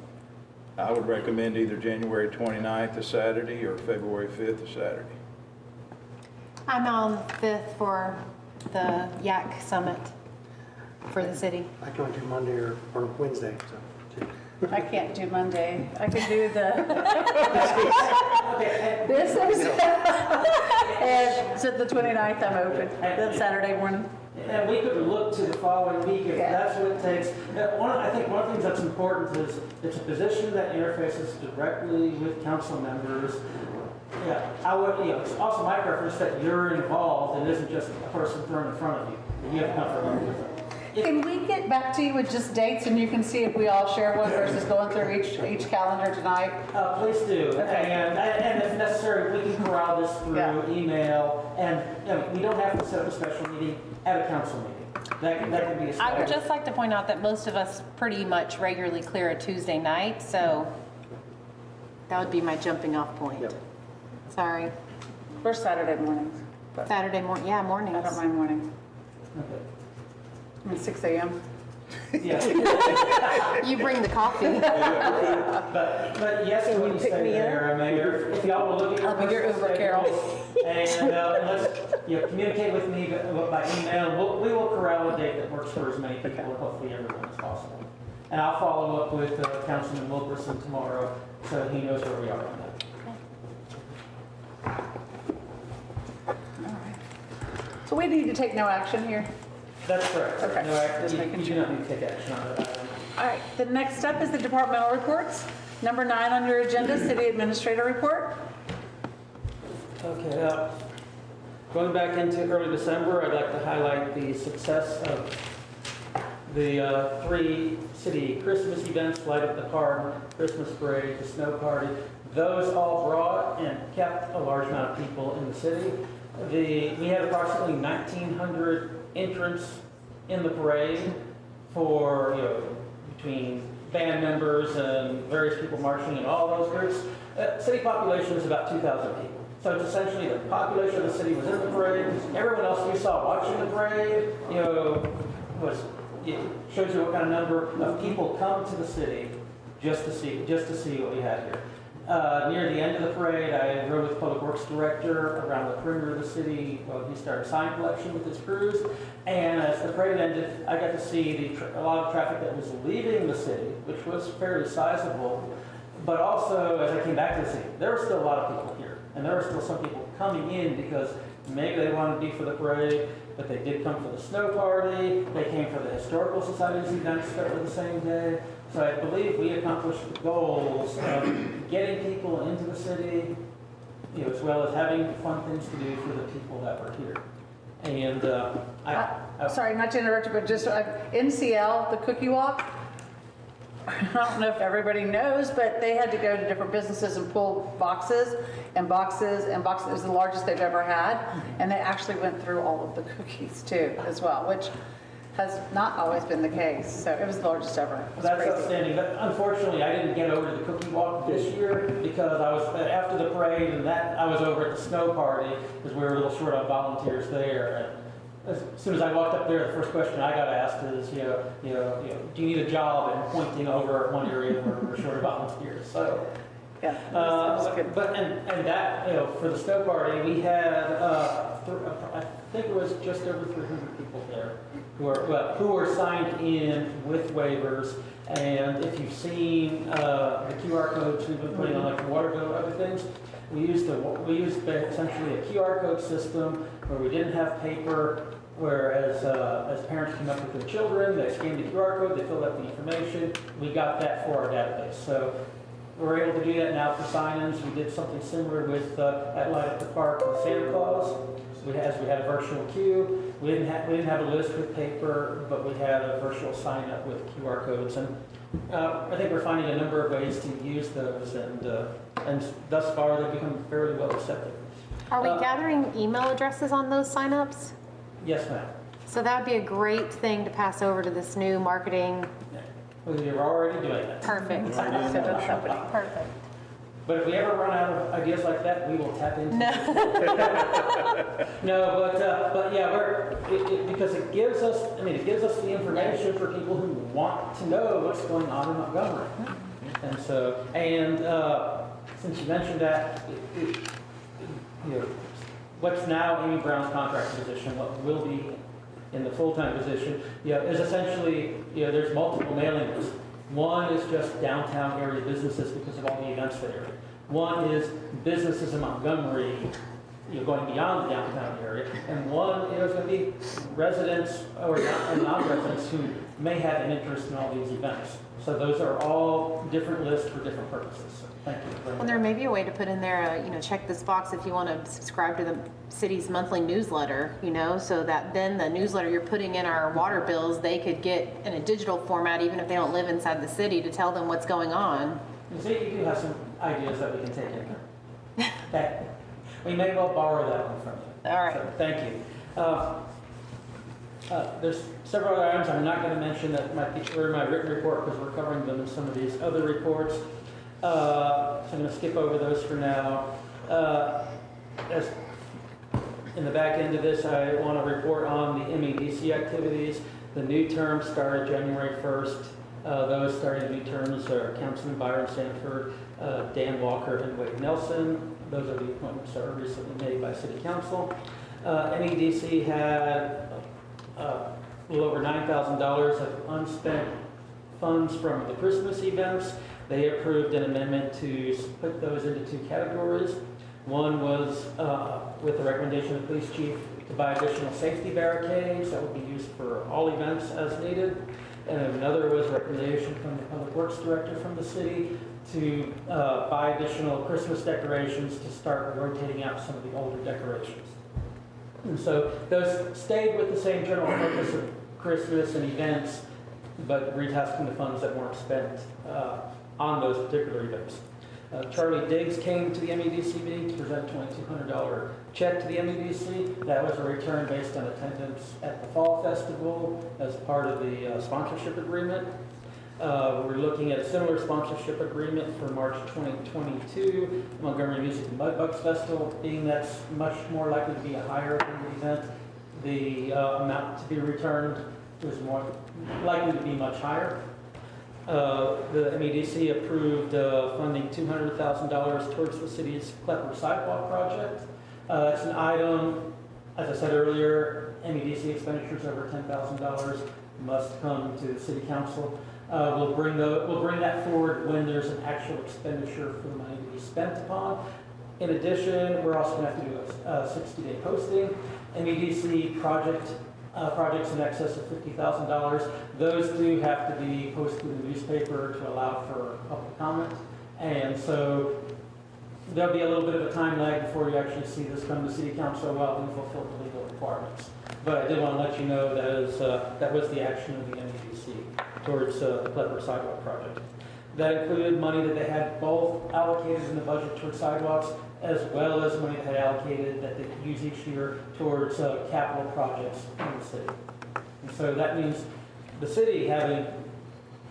I would recommend either January 29th, a Saturday, or February 5th, a Saturday. I'm on the 5th for the Yak Summit for the city. I can do Monday or Wednesday, so. I can't do Monday. I could do the business. And so the 29th, I'm open. Then Saturday morning. And we could look to the following week if Yeah. that's what it takes. I think one of the things that's important is it's a position that interfaces directly with council members. Yeah, it's also my preference that you're involved and isn't just a person thrown in front of you. You have comfort with it. Can we get back to you with just dates and you can see if we all share one versus going through each calendar tonight? Please do. Okay. And if necessary, we can corral this through Yeah. email. And we don't have to set up a special meeting at a council meeting. That can be a I would special. just like to point out that most of us pretty much regularly clear a Tuesday night, so that would be my jumping off point. Yep. Sorry. Or Saturday mornings. But Saturday morning, yeah, I mornings. don't mind mornings. Okay. I mean, 6 a.m. Yeah. You bring the coffee. But yes, Can you when you pick say me there, Mayor, if y'all will look at your I'll be your personal Uber, Carol. schedules and let's communicate with me by email. We will corral a date that works for as many people and hopefully everyone as possible. And I'll follow up with Councilman Wilkerson tomorrow so he knows where we are on that. So we need to take no action here. That's correct. Okay, No, just making you do not need to take action on that item. All right, the next up is the departmental reports. Number 9 on your agenda, city administrator report. Okay, going back into early December, I'd like to highlight the success of the 3 city Christmas events, Light Up the Park, Christmas Parade, the Snow Party. Those all brought and kept a large amount of people in the city. We had approximately 1,900 entrants in the parade for, between band members and various people marching in all those groups. City population is about 2,000 people. So it's essentially the population of the city was in the parade. Everyone else we saw watching the parade, it shows you what kind of number of people come to the city just to see what we had here. Near the end of the parade, I rode with the Public Works Director around the perimeter of the city. He started sign collection with his crews. And as the parade ended, I got to see a lot of traffic that was leaving the city, which was fairly sizable. But also, as I came back to the city, there were still a lot of people here. And there were still some people coming in because maybe they wanted to be for the parade, but they did come for the snow party. They came for the Historical Society's events that were the same day. So I believe we accomplished the goals of getting people into the city, as well as having fun things to do for the people that were here. And Sorry, not to interrupt you, but just NCL, the Cookie Walk. I don't know if everybody knows, but they had to go to different businesses and pull boxes and boxes and boxes. It was the largest they've ever had. And they actually went through all of the cookies too, as well, which has not always been the case. So it was the largest ever. It was That's crazy. outstanding. But unfortunately, I didn't get over to the cookie walk this year because I was after the parade and I was over at the snow party because we were a little short on volunteers there. And as soon as I walked up there, the first question I got asked is, do you need a job? And pointing over at one area where we're short of volunteers. So. Yeah, it was good. But that for the snow party we had I think it was just over 300 people there who were signed in with waivers. And if you've seen the QR codes we've been putting on like the water bill and other things, we used essentially a QR code system where we didn't have paper. Whereas as parents came up with their children, they scanned the QR code, they filled out the information. We got that for our database. So we're able to do that now for sign-ins. We did something similar with at Light Up the Park with Santa Claus. We had a virtual queue. We didn't have a list with paper, but we had a virtual sign-up with QR codes. And I think we're finding a number of ways to use those, and thus far they've become fairly well accepted. Are we gathering email addresses on those signups? Yes, ma'am. So that would be a great thing to pass over to this new marketing. We're already doing that. Perfect. So that's happening. Perfect. But if we ever run out of ideas like that, we will tap into. No. No, but yeah, because it gives us, I mean, it gives us the information for people who want to know what's going on in Montgomery. And so, since you mentioned that, you know, what's now Amy Brown's contract position, what will be in the full-time position, is essentially, there's multiple mailing lists. One is just downtown area businesses because of all the events there. One is businesses in Montgomery, going beyond the downtown area. And one is going to be residents or non-residents who may have an interest in all these events. So those are all different lists for different purposes. So thank you. Well, there may be a way to put in there, check this box if you want to subscribe to the city's monthly newsletter, so that then the newsletter you're putting in our water bills, they could get in a digital format, even if they don't live inside the city, to tell them what's going on. You see, you do have some ideas that we can take in there. Okay. We may well borrow that one from you. All right. So, thank you. There's several other items I'm not going to mention that might be in my written report because we're covering them in some of these other reports. So I'm going to skip over those for now. As in the back end of this, I want to report on the MEDC activities. The new term started January 1st. Those starting new terms are Councilman Byron Sanford, Dan Walker, and Wade Nelson. Those are the appointments that were recently made by City Council. MEDC had a little over $9,000 of unspent funds from the Christmas events. They approved an amendment to split those into two categories. One was with the recommendation of the police chief to buy additional safety barricades that would be used for all events as needed. And another was a recommendation from the public works director from the city to buy additional Christmas decorations to start rotating out some of the older decorations. And so those stayed with the same general purpose of Christmas and events, but retasking the funds that weren't spent on those particular events. Charlie Diggs came to the MEDC meeting to present a $2,200 check to the MEDC. That was a return based on attendance at the Fall Festival as part of the sponsorship agreement. We're looking at a similar sponsorship agreement for March 2022, Montgomery Music and Mudbugs Festival, being that's much more likely to be a higher event. The amount to be returned is more likely to be much higher. The MEDC approved funding $200,000 towards the city's Klepper sidewalk project. It's an item, as I said earlier, MEDC expenditures over $10,000 must come to the city council. We'll bring that forward when there's an actual expenditure for the money to be spent upon. In addition, we're also going to have to do a 60-day posting. MEDC projects in excess of $50,000. Those do have to be posted in the newspaper to allow for public comment. And so there'll be a little bit of a time lag before you actually see this come to City Council while we fulfill the legal requirements. But I did want to let you know that was the action of the MEDC towards the Klepper sidewalk project. That included money that they had both allocated in the budget towards sidewalks, as well as money they had allocated that they could use each year towards capital projects in the city. And so that means the city having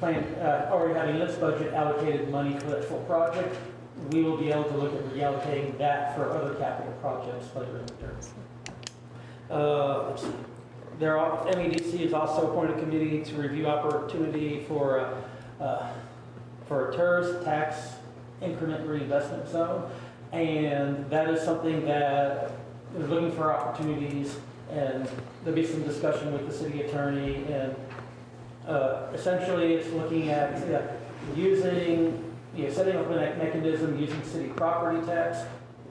already having its budget allocated money for that full project, we will be able to look at reallocating that for other capital projects later in the year. MEDC has also appointed a committee to review opportunity for a TERS tax increment reinvestment zone. And that is something that we're looking for opportunities, and there'll be some discussion with the city attorney. And essentially, it's looking at setting up a mechanism using city property tax.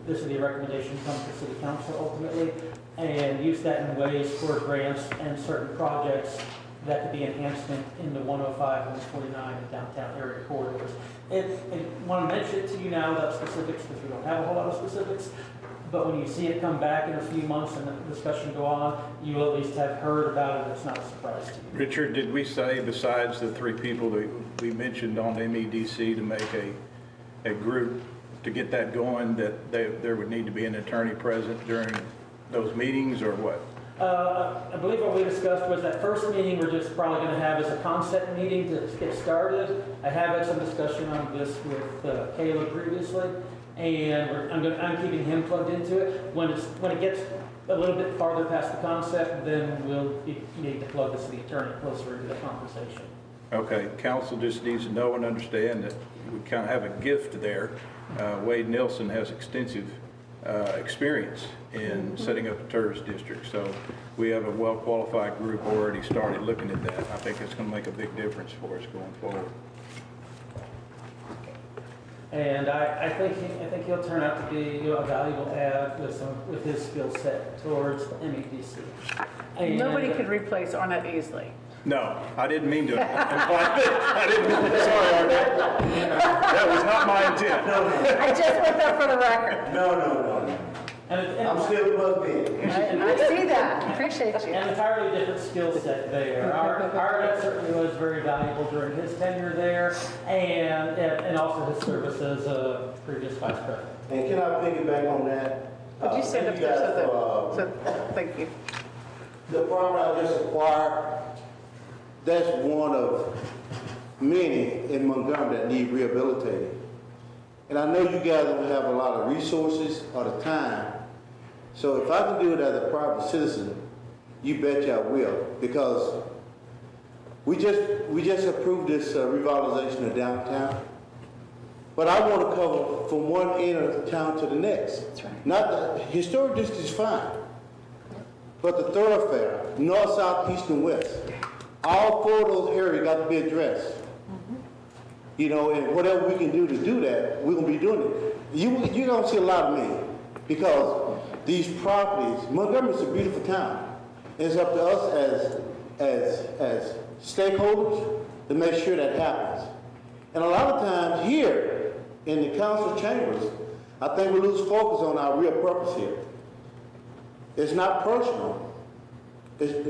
This will be a recommendation comes to city council ultimately, and use that in ways for grants and certain projects that could be enhancement in the 105 and 149 and downtown area corridors. I want to mention it to you now without specifics because we don't have a whole lot of specifics, but when you see it come back in a few months and the discussion go on, you will at least have heard about it. It's not a surprise to you. Richard, did we say, besides the three people that we mentioned on MEDC, to make a group to get that going, that there would need to be an attorney present during those meetings, or what? I believe what we discussed was that first meeting we're just probably going to have as a concept meeting to get started. I have had some discussion on this with Caleb previously, and I'm keeping him plugged into it. When it gets a little bit farther past the concept, then we'll need to plug the city attorney closer into the conversation. Okay, council just needs to know and understand that we kind of have a gift there. Wade Nelson has extensive experience in setting up a tourist district, so we have a well-qualified group already started looking at that. I think it's going to make a big difference for us going forward. And I think he'll turn out to be a valuable add with his skill set towards the MEDC. And Nobody could replace Arnett easily. No, I didn't mean to imply that. I didn't. Sorry, Arnett. That was not my intent. I just put that for the record. No. I'm still plugged in. I see that. Appreciate you. An entirely different skill set there. Arnett certainly was very valuable during his tenure there, and also his service as a previous vice president. And can I piggyback on that? Would you stand up there so thank you. The property I just acquired, that's one of many in Montgomery that need rehabilitated. And I know you guys don't have a lot of resources or the time. So if I can do it as a private citizen, you bet I will. Because we just approved this revitalization of downtown. But I want to cover from one end of the town to the next. That's right. Not the historic district is fine. But the thoroughfare, north, south, east, and west, all four of those areas got to be addressed. You know, and whatever we can do to do that, we're going to be doing it. You don't see a lot of me because these properties, Montgomery's a beautiful town. It's up to us as stakeholders to make sure that happens. And a lot of times here in the council chambers, I think we lose focus on our real purpose here. It's not personal.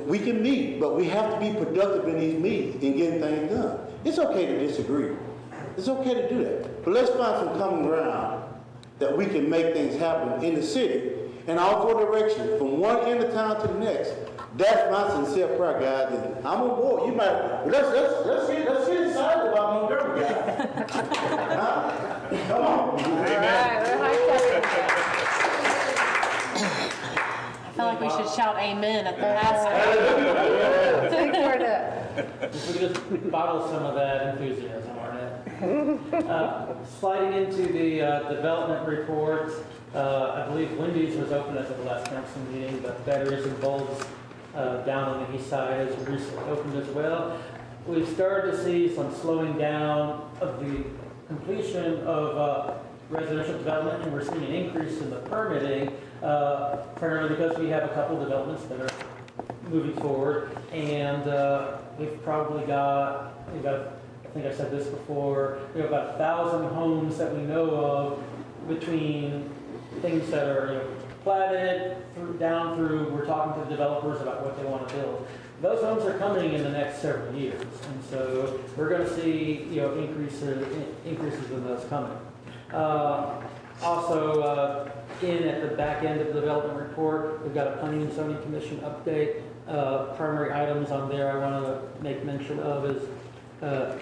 We can meet, but we have to be productive in these meetings and getting things done. It's okay to disagree. It's okay to do that. But let's find some common ground that we can make things happen in the city in all four directions, from one end of town to the next. That's my sincere prayer, guys. And I'm on board. You might let's get excited about Montgomery, guys. Huh? Come on. I feel like we should shout amen at the last. Thank you for that. If we just bottle some of that enthusiasm, Arnett. Sliding into the development report, I believe Wendy's was open as of the last council meeting, but Batteries and Bulbs down on the east side has recently opened as well. We've started to see some slowing down of the completion of residential development, and we're seeing an increase in the permitting, primarily because we have a couple developments that are moving forward, and we've probably got, I think I said this before, we have about 1,000 homes that we know of between things that are platted down through, we're talking to the developers about what they want to build. Those homes are coming in the next several years, and so we're going to see increases in those coming. Also, at the back end of the development report, we've got a planning and zoning commission update. Primary items on there I want to make mention of is the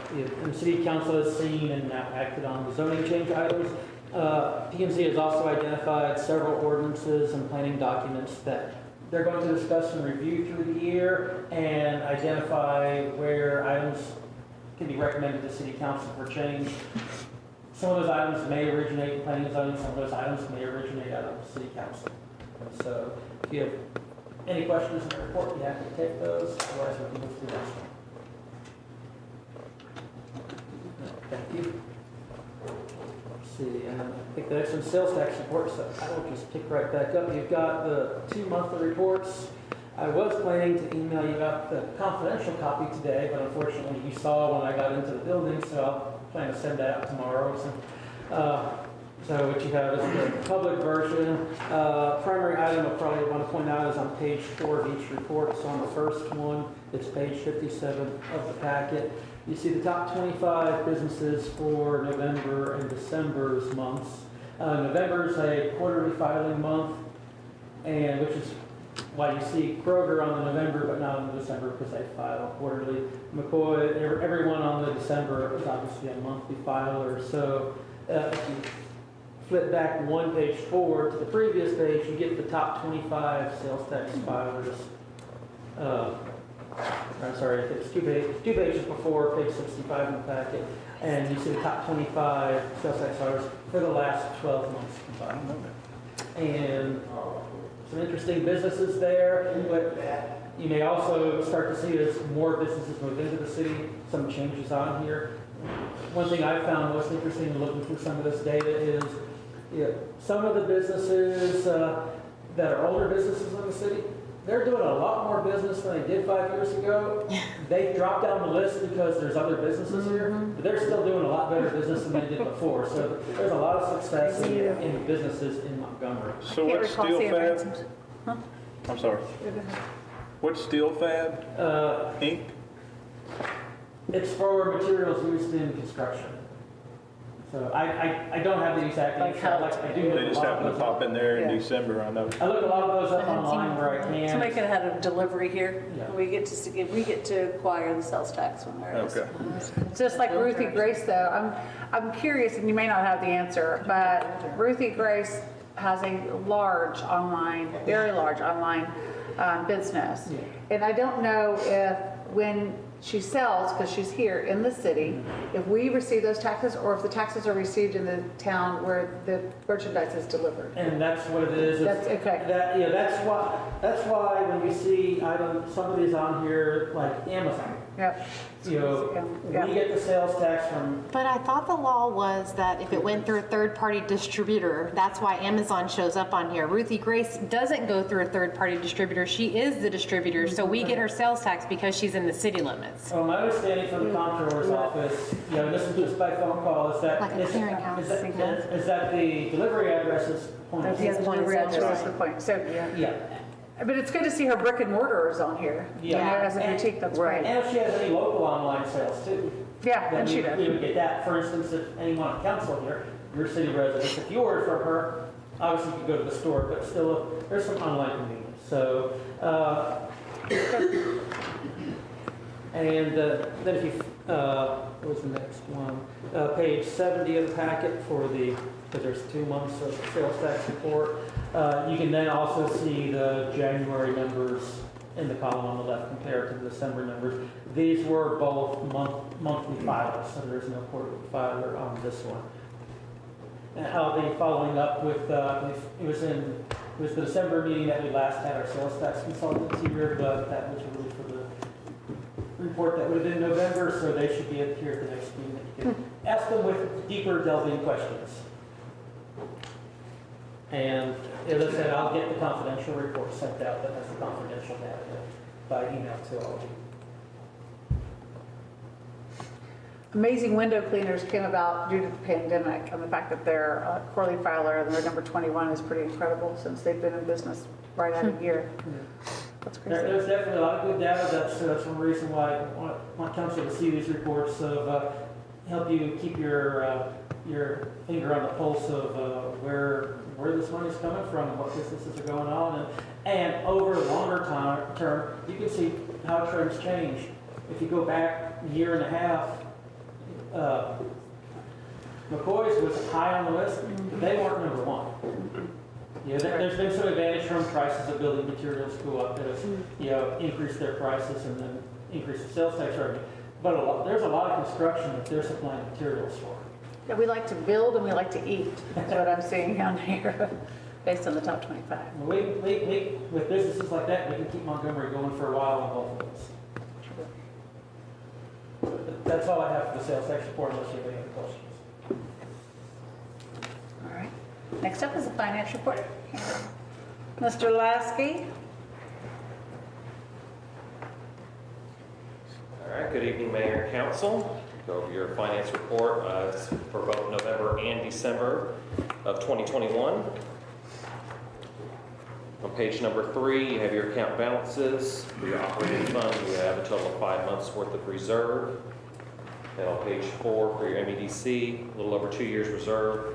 city council has seen and now acted on the zoning change items. PMC has also identified several ordinances and planning documents that they're going to discuss and review through the year and identify where items can be recommended to city council for change. Some of those items may originate in planning and zoning, some of those items may originate out of city council. So if you have any questions in the report, you have to take those, otherwise we can move to the next one. Thank you. Let's see, I think the next one's sales tax report, so I will just pick right back up. You've got the 2 monthly reports. I was planning to email you out the confidential copy today, but unfortunately you saw when I got into the building, so I'll plan to send that out tomorrow. So what you have is the public version. Primary item I probably want to point out is on page 4 of each report. So on the first one, it's page 57 of the packet. You see the top 25 businesses for November and December's months. November is a quarterly filing month, and which is why you see Kroger on the November but not on the December, because they file quarterly. McCoy, everyone on the December is obviously a monthly filer. So if you flip back one page forward to the previous page, you get the top 25 sales tax filers. I'm sorry, it's two pages before, page 65 in the packet, and you see the top 25 sales tax filers for the last 12 months combined. And some interesting businesses there, but you may also start to see as more businesses move into the city, some changes on here. One thing I found most interesting in looking through some of this data is some of the businesses that are older businesses in the city, they're doing a lot more business than they did 5 years ago. They dropped down the list because there's other businesses here, but they're still doing a lot better business than they did before. So there's a lot of success in the businesses in Montgomery. So what's Steel Fab? I'm sorry. What's Steel Fab? Inc.? It's for materials used in construction. So I don't have the exact answer. I do They just happen to pop in there in December, I know. I look a lot of those up online where I can. So make it had a delivery here. Yeah. We get to acquire the sales tax when there is. Okay. Just like Ruthie Grace though, I'm curious, and you may not have the answer, but Ruthie Grace has a large online, very large online business. Yeah. And I don't know if when she sells, because she's here in the city, if we receive those taxes or if the taxes are received in the town where the merchandise is delivered. And that's what it is. That's okay. That's why when you see some of these on here, like Amazon, Yep. we get the sales tax from. But I thought the law was that if it went through a third-party distributor, that's why Amazon shows up on here. Ruthie Grace doesn't go through a third-party distributor. She is the distributor, so we get her sales tax because she's in the city limits. Well, my understanding from the comptroller's office, this is just by phone call, is that Like a clearinghouse. is that the delivery address is pointed. That's the delivery address, the point. So, Yeah. but it's good to see her brick and mortar is on here. Yeah. As a boutique, that's great. And if she has any local online sales too. Yeah, Then and she we does. would get that. For instance, if anyone on council here, your city residents, if you order from her, obviously you can go to the store, but still, there's some online convenience. So, and then if you, what was the next one? Page 70 of the packet because there's 2 months of sales tax report. You can then also see the January numbers in the column on the left compared to the December numbers. These were both monthly filers, so there's no quarterly filer on this one. And I'll be following up with, it was the December meeting that we last had our sales tax consultants here, but that was really for the report that would have been November, so they should be up here at the next meeting. You can ask them with deeper delving questions. And as I said, I'll get the confidential report sent out that has the confidential data by email to all of you. Amazing window cleaners came about due to the pandemic, and the fact that they're quarterly filer and they're number 21 is pretty incredible since they've been in business right out of a year. That's crazy. There's definitely a lot of good data. That's one reason why I want council to see these reports of help you keep your finger on the pulse of where this money's coming from and what businesses are going on, and over longer term, you can see how trends change. If you go back a year and a half, McCoy's was high on the list, but they weren't number one. There's been some advantage from prices of building materials go up that has increased their prices and then increased the sales tax revenue. But there's a lot of construction that they're supplying materials for. Yeah, we like to build and we like to eat. That's what I'm seeing on here, based on the top 25. With businesses like that, we can keep Montgomery going for a while on both of those. That's all I have for the sales tax report, unless you have any other questions. All right. Next up is the finance report. Mr. Lasky. All right, good evening, Mayor and Council. Go over your finance report for both November and December of 2021. On page number 3, you have your account balances. For your operating fund, you have a total of 5 months worth of reserve. And on page 4, for your MEDC, a little over 2 years reserve.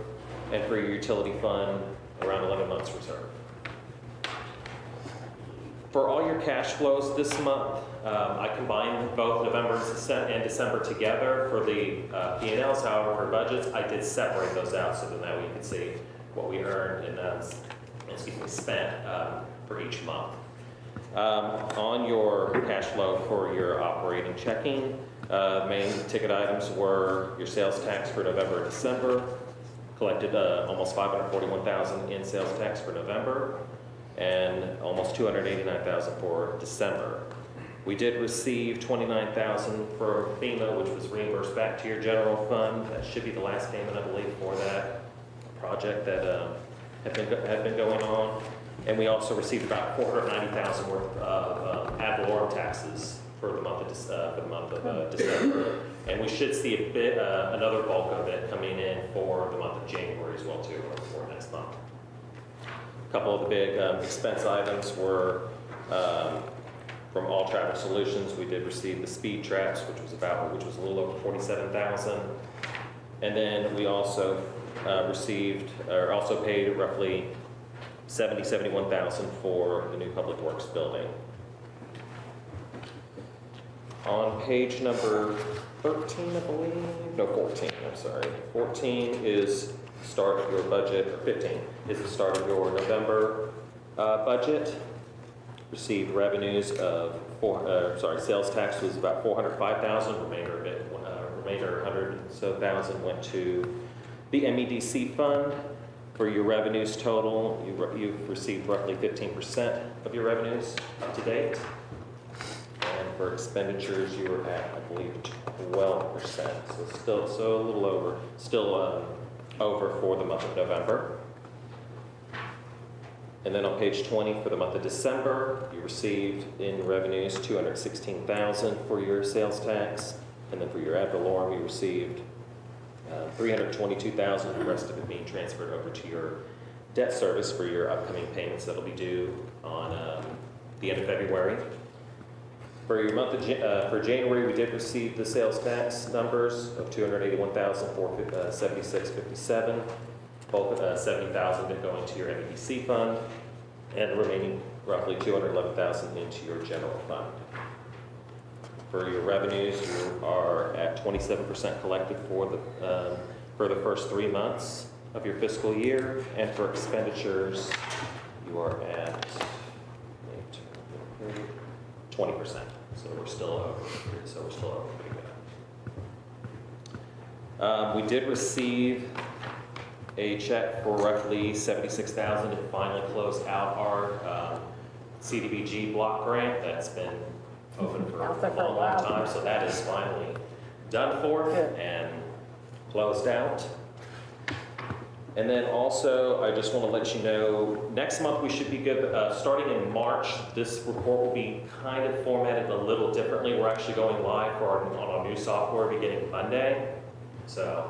And for your utility fund, around 11 months reserve. For all your cash flows this month, I combined both November and December together for the P&Ls. However, for budgets, I did separate those out so that way you can see what we earned and spent for each month. On your cash flow for your operating checking, main ticket items were your sales tax for November and December. Collected almost $541,000 in sales tax for November, and almost $289,000 for December. We did receive $29,000 for FEMA, which was reimbursed back to your general fund. That should be the last payment, I believe, for that project that had been going on. And we also received about $490,000 worth of ad valorem taxes for the month of December. And we should see a bit another bulk of it coming in for the month of January as well too, or for next month. A couple of the big expense items were from All Traffic Solutions. We did receive the speed traps, which was a little over $47,000, and then we also paid roughly $71,000 for the new Public Works building. On page number 13, I believe, no, 14, I'm sorry. 14 is start of your budget, or 15 is the start of your November budget. Received revenues of, sales tax was about $405,000, remainder 100 and so thousand went to the MEDC fund. For your revenues total, you've received roughly 15% of your revenues up to date. And for expenditures, you were at, I believe, 12%. So a little over, still over for the month of November. And then on page 20, for the month of December, you received in revenues $216,000 for your sales tax. And then for your ad valorem, you received $322,000, the rest of it being transferred over to your debt service for your upcoming payments that'll be due on the end of February. For your month of for January, we did receive the sales tax numbers of $281,476.57. Bulk of $70,000 been going to your MEDC fund, and the remaining roughly $211,000 into your general fund. For your revenues, you are at 27% collected for the first 3 months of your fiscal year, and for expenditures, you are at 20%. So we're still over. Pretty good. We did receive a check for roughly $76,000 to finally close out our CDBG block grant that's been open for a long time. So that is finally done for and closed out. And then also, I just want to let you know, next month we should be good. Starting in March, this report will be kind of formatted a little differently. We're actually going live on our new software beginning Monday. So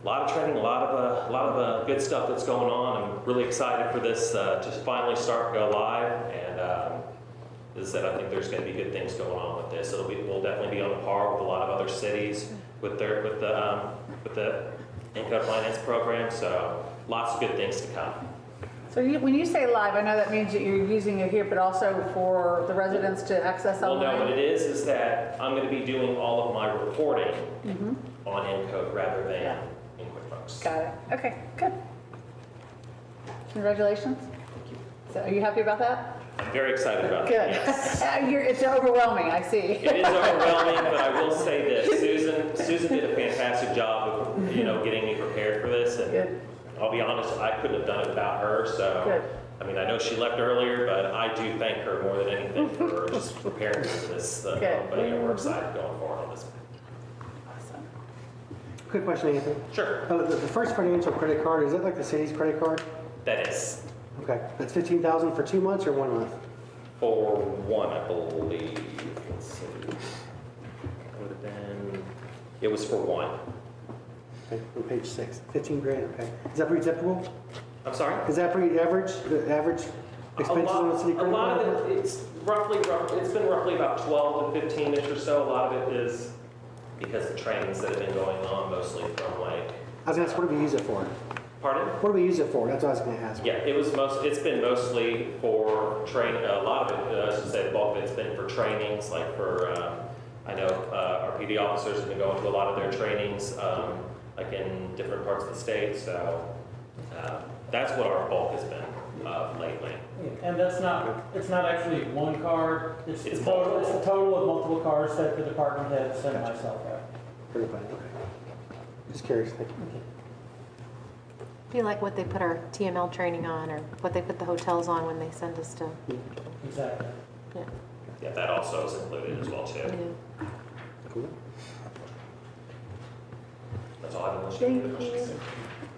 a lot of training, a lot of good stuff that's going on. I'm really excited for this to finally start and go live. And as I said, I think there's going to be good things going on with this. We'll definitely be on par with a lot of other cities with the income finance program. So lots of good things to come. So when you say live, I know that means that you're using it here, but also for the residents to access online? Well, no, what it is that I'm going to be doing all of my reporting on Encode rather than in QuickBooks. Got it. Okay, good. Congratulations. Thank you. So are you happy about that? I'm very excited about Good. it. Yes. It's overwhelming, I see. It is overwhelming, but I will say this: Susan did a fantastic job of getting me prepared for this, and Good. I'll be honest, I couldn't have done it without her. So, Good. I mean, I know she left earlier, but I do thank her more than anything for just preparing me for this. But we're excited going forward on this. Awesome. Quick question, Anthony. Sure. The first financial credit card, is it like the city's credit card? That is Okay, that's $15,000 for 2 months or 1 month? for one, I believe. Let's see. Would have been. It was for one. Okay, on page 6, 15 grand, okay. Is that pretty typical? I'm sorry. Is that pretty average, the average expenses on the city A credit lot card? of it, it's been roughly about 12 to 15-ish or so. A lot of it is because of trainings that have been going on, mostly from like. I was gonna ask, what do we use it for? Pardon? What do we use it for? That's what I was gonna ask. Yeah, it's been mostly for training, a lot of it, I should say the bulk of it's been for trainings, like for, I know our PD officers have been going to a lot of their trainings, like in different parts of the state, so that's what our bulk has been lately. And it's not actually one card, it's the It's total, multiple. it's the total of multiple cards that the department heads and myself have. Everybody, okay. Just curious, thank you. Be like what they put our TML training on, or what they put the hotels on when they send us to, Exactly. yeah. Yeah, that also is included as well too. Yeah. Cool. That's all I have unless you have any questions.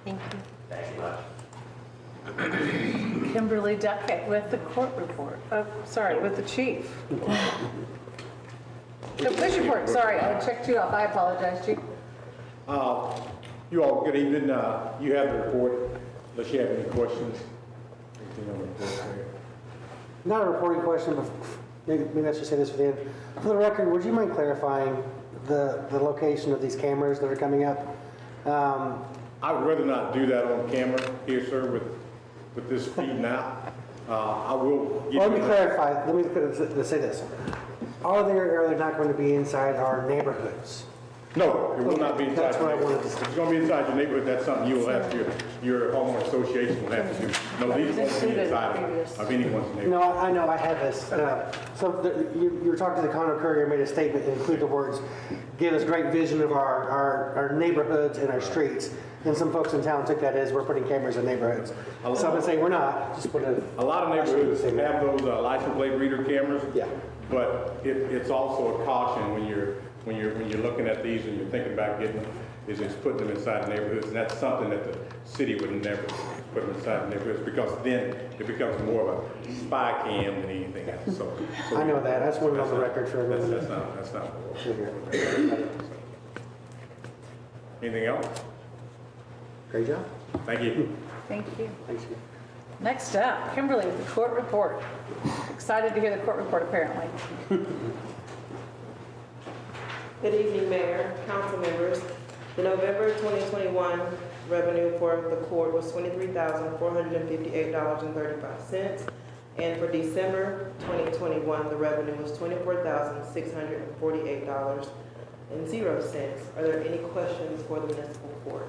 Thank you. Thank you much. Kimberly Duckett with the court report. Oh, sorry, with the chief. The police report, sorry, I checked you off. I apologize, chief. You all, good evening. You have the report, unless you have any questions. Anything on the report there? Not a reporting question, but maybe I should say this for the end. For the record, would you mind clarifying the location of these cameras that are coming up? I would rather not do that on camera here, sir, with this feeding out. I will give Well, let me you- clarify, let me say this. Are they not going to be inside our neighborhoods? No, it will not be inside. That's what I your wanted to neighborhood. say. If it's going to be inside your neighborhood, that's something you will have to, your homeowner association will have to do. No, these won't be inside of anyone's neighborhood. No, I know, I have this. You were talking to the Conroe Courier, made a statement that included the words, give us great vision of our neighborhoods and our streets. And some folks in town took that as we're putting cameras in neighborhoods. So I'm gonna say we're not, just put A lot of neighborhoods have those license plate reader cameras. Yeah. But it's also a caution when you're looking at these and you're thinking about getting them, is it's putting them inside the neighborhoods. And that's something that the city would never put them inside the neighborhoods, because then it becomes more of a spy cam than anything else. So I know that, that's one on the record for everyone. That's not. Here. Anything else? Great job. Thank you. Thank you. Thanks. Steve. Next up, Kimberly with the court report. Excited to hear the court report, apparently. Good evening, Mayor, council members. The November 2021 revenue for the court was $23,458.35. And for December 2021, the revenue was $24,648.00. Are there any questions for the municipal court?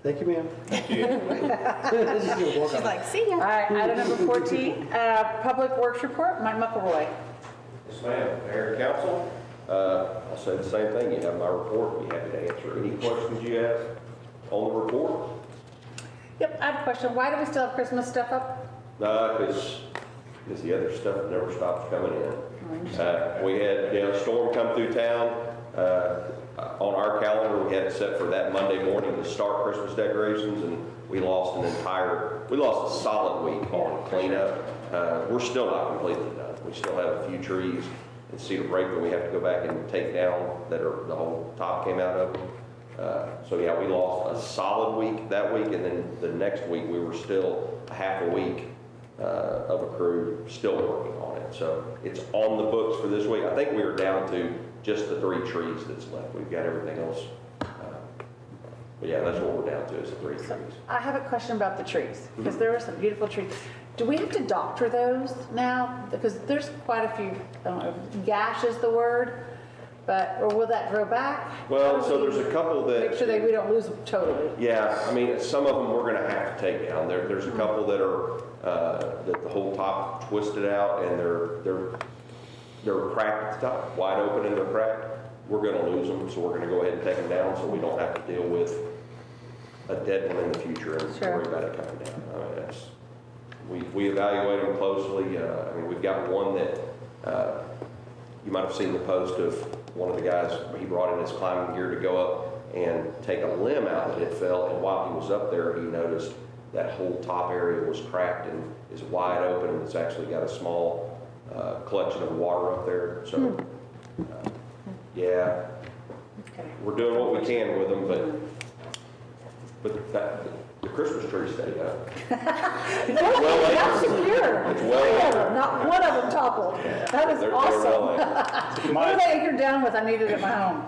Thank you, ma'am. She's like, see ya. All right, item number 14, Public Works Report, Mike McElroy. Yes, ma'am. Mayor and council, I'll say the same thing. You have my report. Be happy to answer any questions you have on the report. Yep, I have a question. Why do we still have Christmas stuff up? Because the other stuff never stops coming in. We had a storm come through town. On our calendar, we had it set for that Monday morning to start Christmas decorations, and we lost a solid week on cleanup. We're still not completely done. We still have a few trees in Cedar Break that we have to go back and take down that are, the whole top came out of them. So yeah, we lost a solid week that week, and then the next week we were still a half a week of a crew still working on it. So it's on the books for this week. I think we were down to just the 3 trees that's left. We've got everything else. But yeah, that's what we're down to, is the 3 trees. I have a question about the trees, because there are some beautiful trees. Do we have to doctor those now? Because there's quite a few, I don't know, gash is the word, but, or will that grow back? Well, so there's a couple that... Make sure that we don't lose them totally. Yeah, I mean, some of them we're gonna have to take down. There's a couple that are, that the whole top twisted out, and they're cracked at the top, wide open and they're cracked. We're gonna lose them, so we're gonna go ahead and take them down so we don't have to deal with a dead one in the future and worry about it coming down. I mean, we evaluate them closely. I mean, we've got one that, you might have seen the post of one of the guys, he brought in his climbing gear to go up and take a limb out that had fell, and while he was up there, he noticed that whole top area was cracked and is wide open, and it's actually got a small collection of water up there. So, yeah, we're doing what we can with them, but the Christmas tree stayed up. That's secure. It's well. Not one of them toppled. Yeah. That is They're awesome. well anchored. What are they anchored down with? I need it at my home.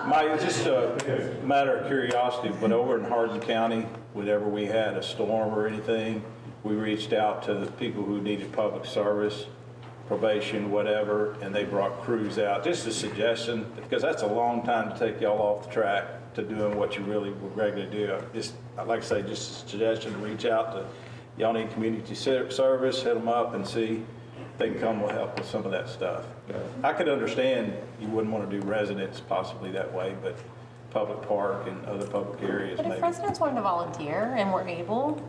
Mike, just a matter of curiosity, but over in Hardin County, whenever we had a storm or anything, we reached out to the people who needed public service, probation, whatever, and they brought crews out. Just a suggestion, because that's a long time to take y'all off the track to doing what you really would regularly do. Just, like I say, just a suggestion to reach out to, y'all need community service, hit them up and see if they can come with help with some of that stuff. I could understand you wouldn't want to do residents possibly that way, but public park and other public areas But if maybe. residents wanted to volunteer and were able,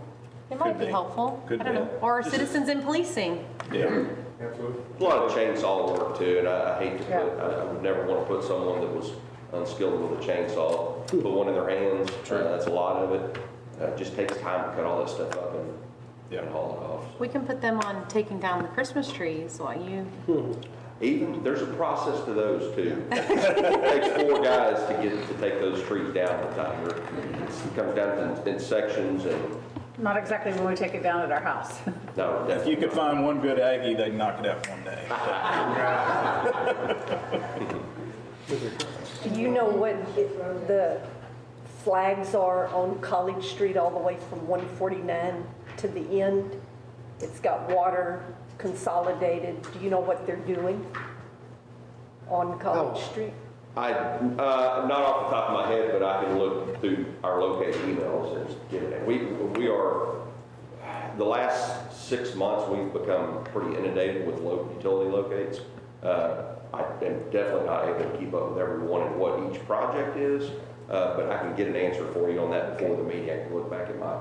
it might Could be be. helpful. Could I don't be. know. Or citizens in policing. Yeah. Absolutely. A lot of chainsaw work too, and I hate to put, I would never want to put someone that was unskilled with a chainsaw, put one in their hands, that's a lot of it. It just takes time to cut all that stuff up and haul it off. We can put them on taking down the Christmas trees while you, Even, there's a process to those too. It takes 4 guys to take those trees down at a time. It comes down in sections and, Not exactly when we take it down at our house. no, If definitely. you could find one good Aggie, they'd knock it out one day. Do you know what the flags are on College Street all the way from 149 to the end? It's got water consolidated. Do you know what they're doing on College Street? Not off the top of my head, but I can look through our located emails and get it. We are, the last 6 months, we've become pretty inundated with utility locates. I am definitely not able to keep up with everyone and what each project is, but I can get an answer for you on that before the meeting. I can look back at my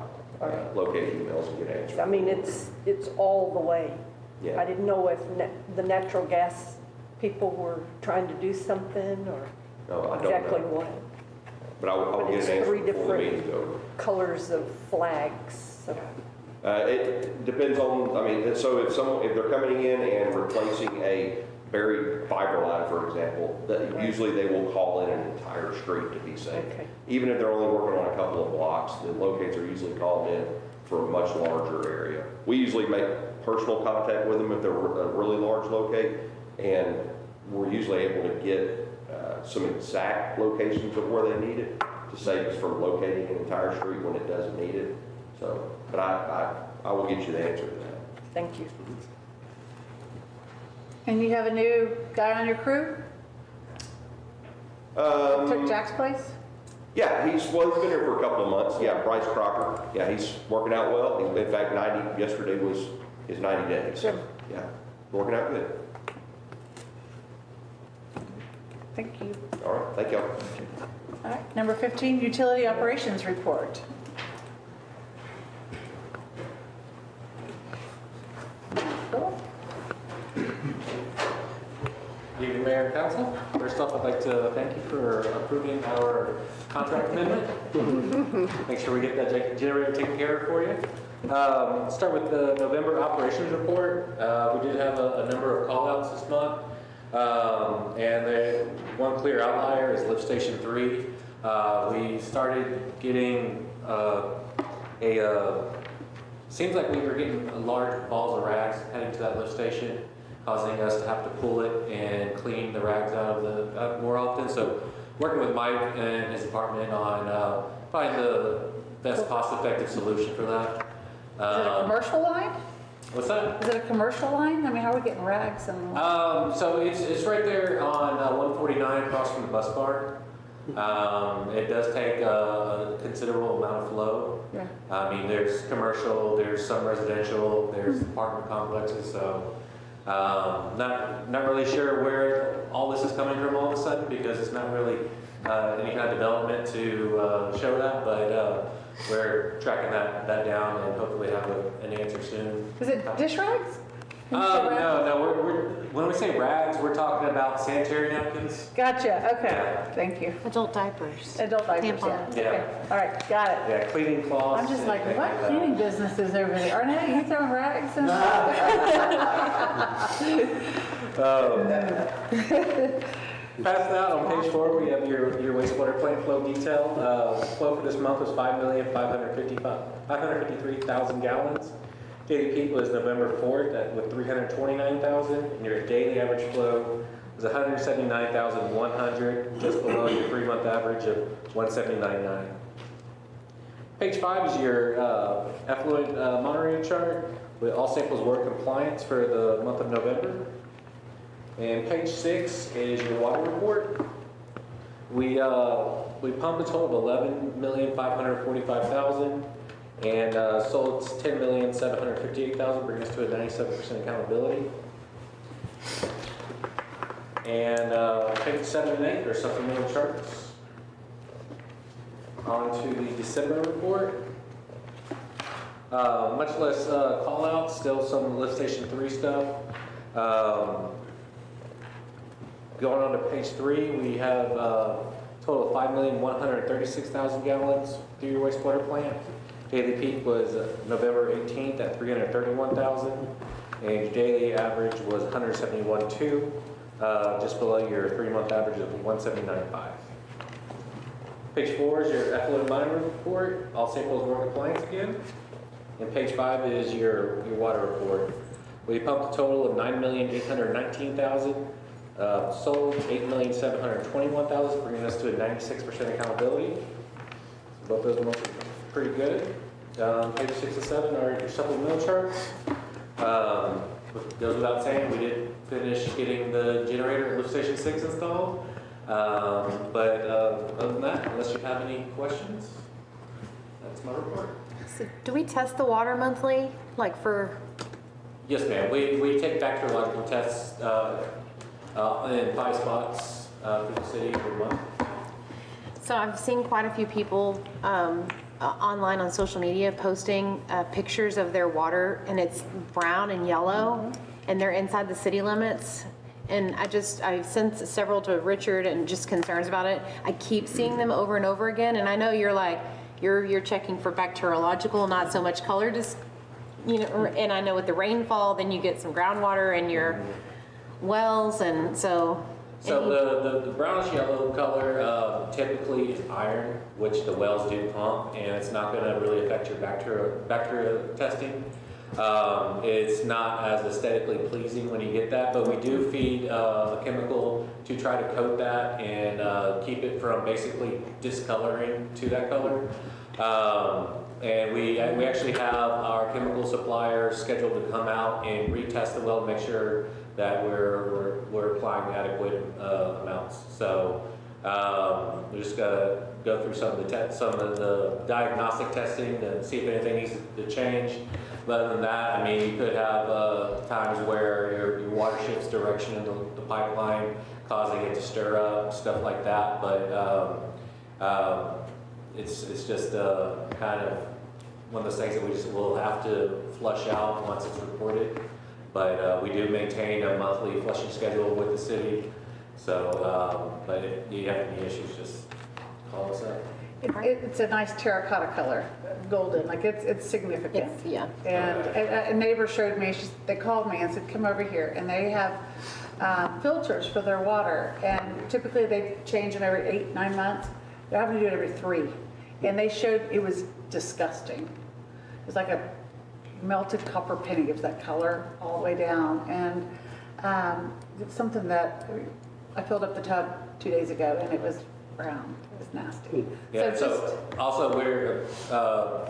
located emails and get an answer. I mean, it's all the way. Yeah. I didn't know if the natural gas people were trying to do something or No, I don't exactly know. what. But I'll But get it's an answer 3 before the different meeting's over. colors of flags. So. It depends on, I mean, so if they're coming in and replacing a buried fiber line, for example, usually they will call in an entire street to be safe. Okay. Even if they're only working on a couple of blocks, the locates are usually called in for a much larger area. We usually make personal contact with them if they're a really large locate, and we're usually able to get some exact locations of where they need it to save us from locating an entire street when it doesn't need it. So, but I will get you the answer to that. Thank you. And you have a new guy on your crew? Took Jack's place? Yeah, he's been here for a couple of months. Yeah, Bryce Crocker. Yeah, he's working out well. In fact, yesterday was his 90 days. Good. Yeah, working out good. Thank you. All right, thank y'all. All right, number 15, utility operations report. Good evening, Mayor and Council. First off, I'd like to thank you for approving our contract amendment. Make sure we get that generator taken care of for you. Start with the November operations report. We did have a number of call-outs this month. And one clear outlier is lift station 3. We started getting seems like we were getting large balls of rags heading to that lift station, causing us to have to pull it and clean the rags out of the more often. So working with Mike and his department on finding the best cost-effective solution for that. Is it a commercial line? What's that? Is it a commercial line? I mean, how are we getting rags and? So it's right there on 149 across from the bus bar. It does take a considerable amount of flow. Yeah. I mean, there's commercial, there's some residential, there's apartment complexes, so not really sure where all this is coming from all of a sudden, because it's not really any kind of development to show that, but we're tracking that down and hopefully have an answer soon. Is it dish rags? No, when we say rags, we're talking about sanitary napkins. Gotcha, okay, thank you. adult diapers. Adult diapers, yeah. Tampons. Yeah. Okay. All right, got it. Yeah, cleaning cloths. I'm just and like, things what that. cleaning business is over there? Arnett, you throwing rags in? Passed out on page 4, we have your wastewater plant flow detail. Flow for this month was 5,553,000 gallons. Daily peak was November 4th with 329,000. $179,000, and your daily average flow is 179,100, just below your 3-month average of 179.9. Page 5 is your effluent monitoring chart with all samples were compliance for the month of November. And page 6 is your water report. We pumped a total of 11,545,000 and sold 10,758,000, bringing us to a 97% accountability. And page 7 and 8 are supplemental charts. On to the December report. Much less call outs, still some lift station 3 stuff. Going on to page 3, we have a total of 5,136,000 gallons through your wastewater plant. Daily peak was November 18th at 331,000, and your daily average was 171.2, just below your 3-month average of 179.5. Page 4 is your effluent monitoring report. All samples were in compliance again. And page 5 is your water report. We pumped a total of 9,819,000, sold 8,721,000, bringing us to a 96% accountability. So both those months are pretty good. Page 6 and 7 are your supplemental charts. Goes without saying, we did finish getting the generator at lift station 6 installed. But other than that, unless you have any questions, that's my report. So do we test the water monthly, like for? Yes, ma'am. We take bacteriological tests in 5 spots through the city per month. So I've seen quite a few people online on social media posting pictures of their water, and it's brown and yellow, and they're inside the city limits. And I sent several to Richard and just concerns about it. I keep seeing them over and over again, and I know you're like, you're checking for bacteriological, not so much color, just, you know, and I know with the rainfall, then you get some groundwater in your wells, and so. So the brownish yellow color typically is iron, which the wells do pump, and it's not going to really affect your bacteria testing. It's not as aesthetically pleasing when you get that, but we do feed a chemical to try to coat that and keep it from basically discoloring to that color. And we actually have our chemical supplier scheduled to come out and retest the well to make sure that we're applying adequate amounts. So we just gotta go through some of the diagnostic testing and see if anything needs to change. But other than that, I mean, you could have times where your water shifts direction into the pipeline, causing it to stir up, stuff like that. But it's just kind of one of those things that we just will have to flush out once it's reported. But we do maintain a monthly flushing schedule with the city. So, but if you have any issues, just call us up. It's a nice terracotta color, golden, like it's significant. Yeah. And a neighbor showed me, they called me and said, come over here. And they have filters for their water. And typically they change them every 8-9 months. They're having to do it every 3. And they showed it was disgusting. It's like a melted copper penny, gives that color all the way down. And it's something that I filled up the tub 2 days ago and it was brown. It was nasty. Yeah, so also we're,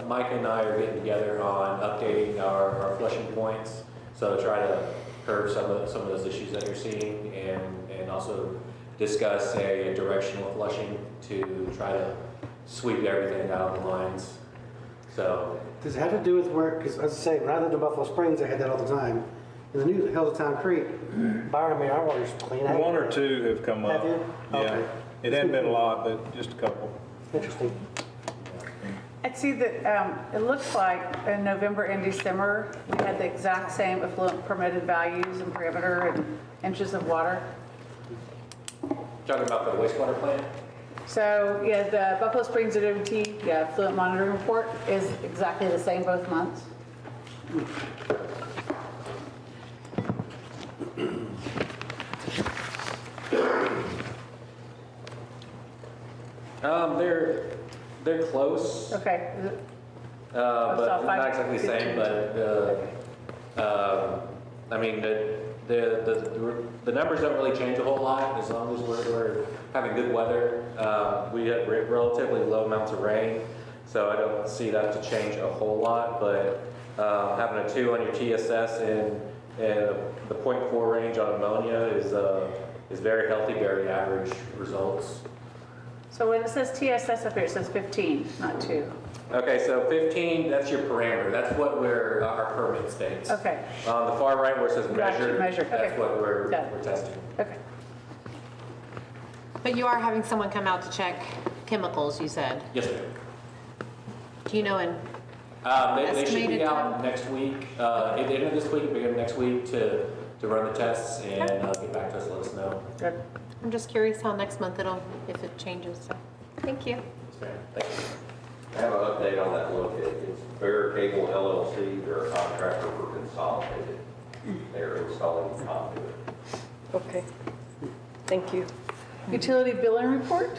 Mike and I are getting together on updating our flushing points. So try to curb some of those issues that you're seeing and also discuss a directional flushing to try to sweep everything out of the lines. So. Does it have to do with where, because as I say, when I lived in Buffalo Springs, I had that all the time. In the new Hills of Town Creek, Byron, our water's clean. One or two have come up. Have you? Yeah. Okay. It hasn't been a lot, but just a couple. Interesting. I see that it looks like in November and December, we had the exact same effluent permitted values and perimeter and inches of water. Talking about the wastewater plant? So, yeah, the Buffalo Springs OWT, effluent monitoring report is exactly the same both months. They're close. Okay. But not exactly the same, but I mean, the numbers don't really change a whole lot as long as we're having good weather. We have relatively low amounts of rain, so I don't see that to change a whole lot, but having a 2 on your TSS and the 0.4 range on ammonia is very healthy, very average results. So when it says TSS up here, it says 15, not 2. Okay, so 15, that's your parameter. That's what our permit states. Okay. On the far right where it says Gotcha, measured, okay. that's what we're Got it. testing. Okay. But you are having someone come out to check chemicals, you said. Yes, ma'am. Do you know in They should be estimated out time? next week, at the end of this week, beginning of next week to run the tests and get back to us, let us know. Good. I'm just curious how next month if it changes. So, thank you. Yes, ma'am. Thank you. I have an update on that look. It's Bear Cable LLC. They're a contractor for Consolidated. They're installing conduit. Okay, thank you. Utility billing report?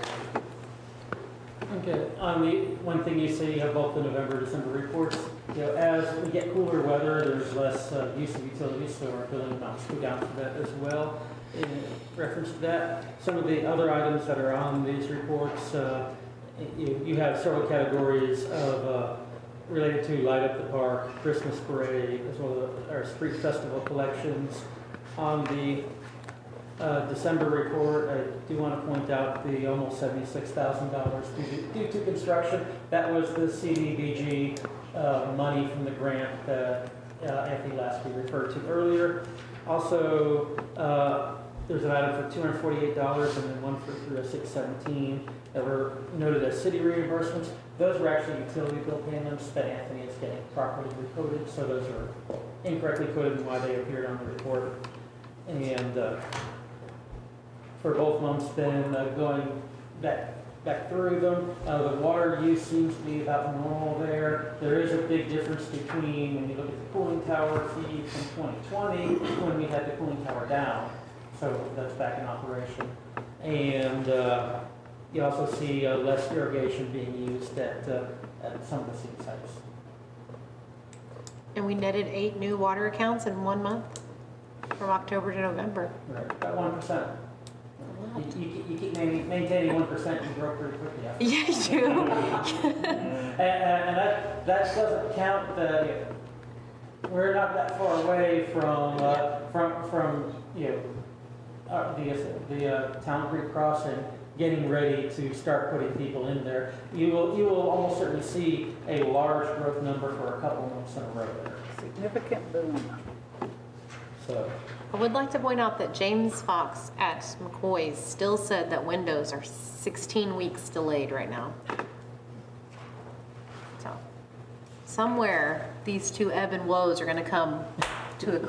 Okay, on the one thing you say, you have both the November, December reports. You know, as we get cooler weather, there's less use of utilities, so our billing amounts go down for that as well. In reference to that, some of the other items that are on these reports, you have several categories of related to Light Up the Park, Christmas Parade, as well as our street festival collections. On the December report, I do want to point out the almost $76,000 due to construction. That was the CDBG money from the grant that Anthony Lasky referred to earlier. Also, there's an item for $248 and then one for $617 that were noted as city reimbursements. Those were actually utility bill payments that Anthony is getting properly recoded, so those are incorrectly coded and why they appeared on the report. And for both months, then going back through them, the water use seems to be about normal there. There is a big difference between when you look at the cooling tower feed from 2020 when we had the cooling tower down. So that's back in operation. And you also see less irrigation being used at some of the city sites. And we netted 8 new water accounts in 1 month from October to November. Right, about 1%. You keep maintaining 1%, you grow pretty quickly after. Yeah, you do. And that doesn't count the, we're not that far away from you know, the Town Creek crossing, getting ready to start putting people in there. You will almost certainly see a large growth number for a couple months in a row there. Significant boom. So. I would like to point out that James Fox at McCoy's still said that windows are 16 weeks delayed right now. So somewhere these two ebb and flows are going to come to a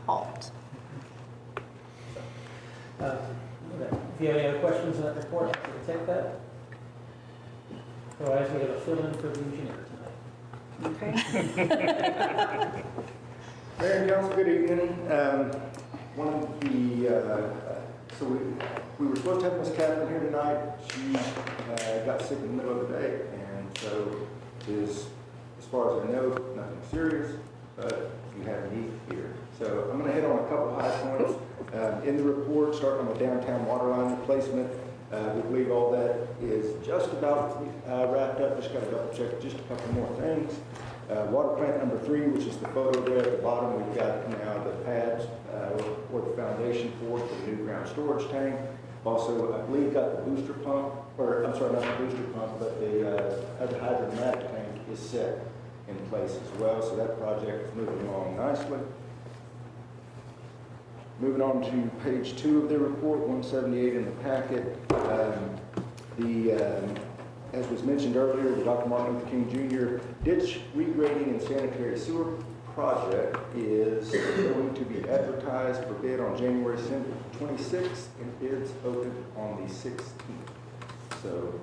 halt. If you have any other questions on that report, we'll take that. Otherwise, we have a fill-in for the engineer tonight. Okay. Mayor and council, good evening. One of the, so we were supposed to have Miss Catherine here tonight. She got sick in the middle of the day, and so as far as I know, nothing serious, but you have me here. So I'm going to hit on a couple high points. In the report, starting on the downtown water line replacement, we believe all that is just about wrapped up. Just got to double check just a couple more things. Water plant number 3, which is the photo there at the bottom, we've got now the pads or the foundation for the new ground storage tank. Also, I believe got the booster pump, or I'm sorry, not the booster pump, but the hydromatic tank is set in place as well. So that project is moving along nicely. Moving on to page 2 of the report, 178 in the packet. As was mentioned earlier, the Dr. Martin Luther King Jr. ditch regrading and sanitary sewer project is going to be advertised for bid on January 26th, and bids open on the 16th. So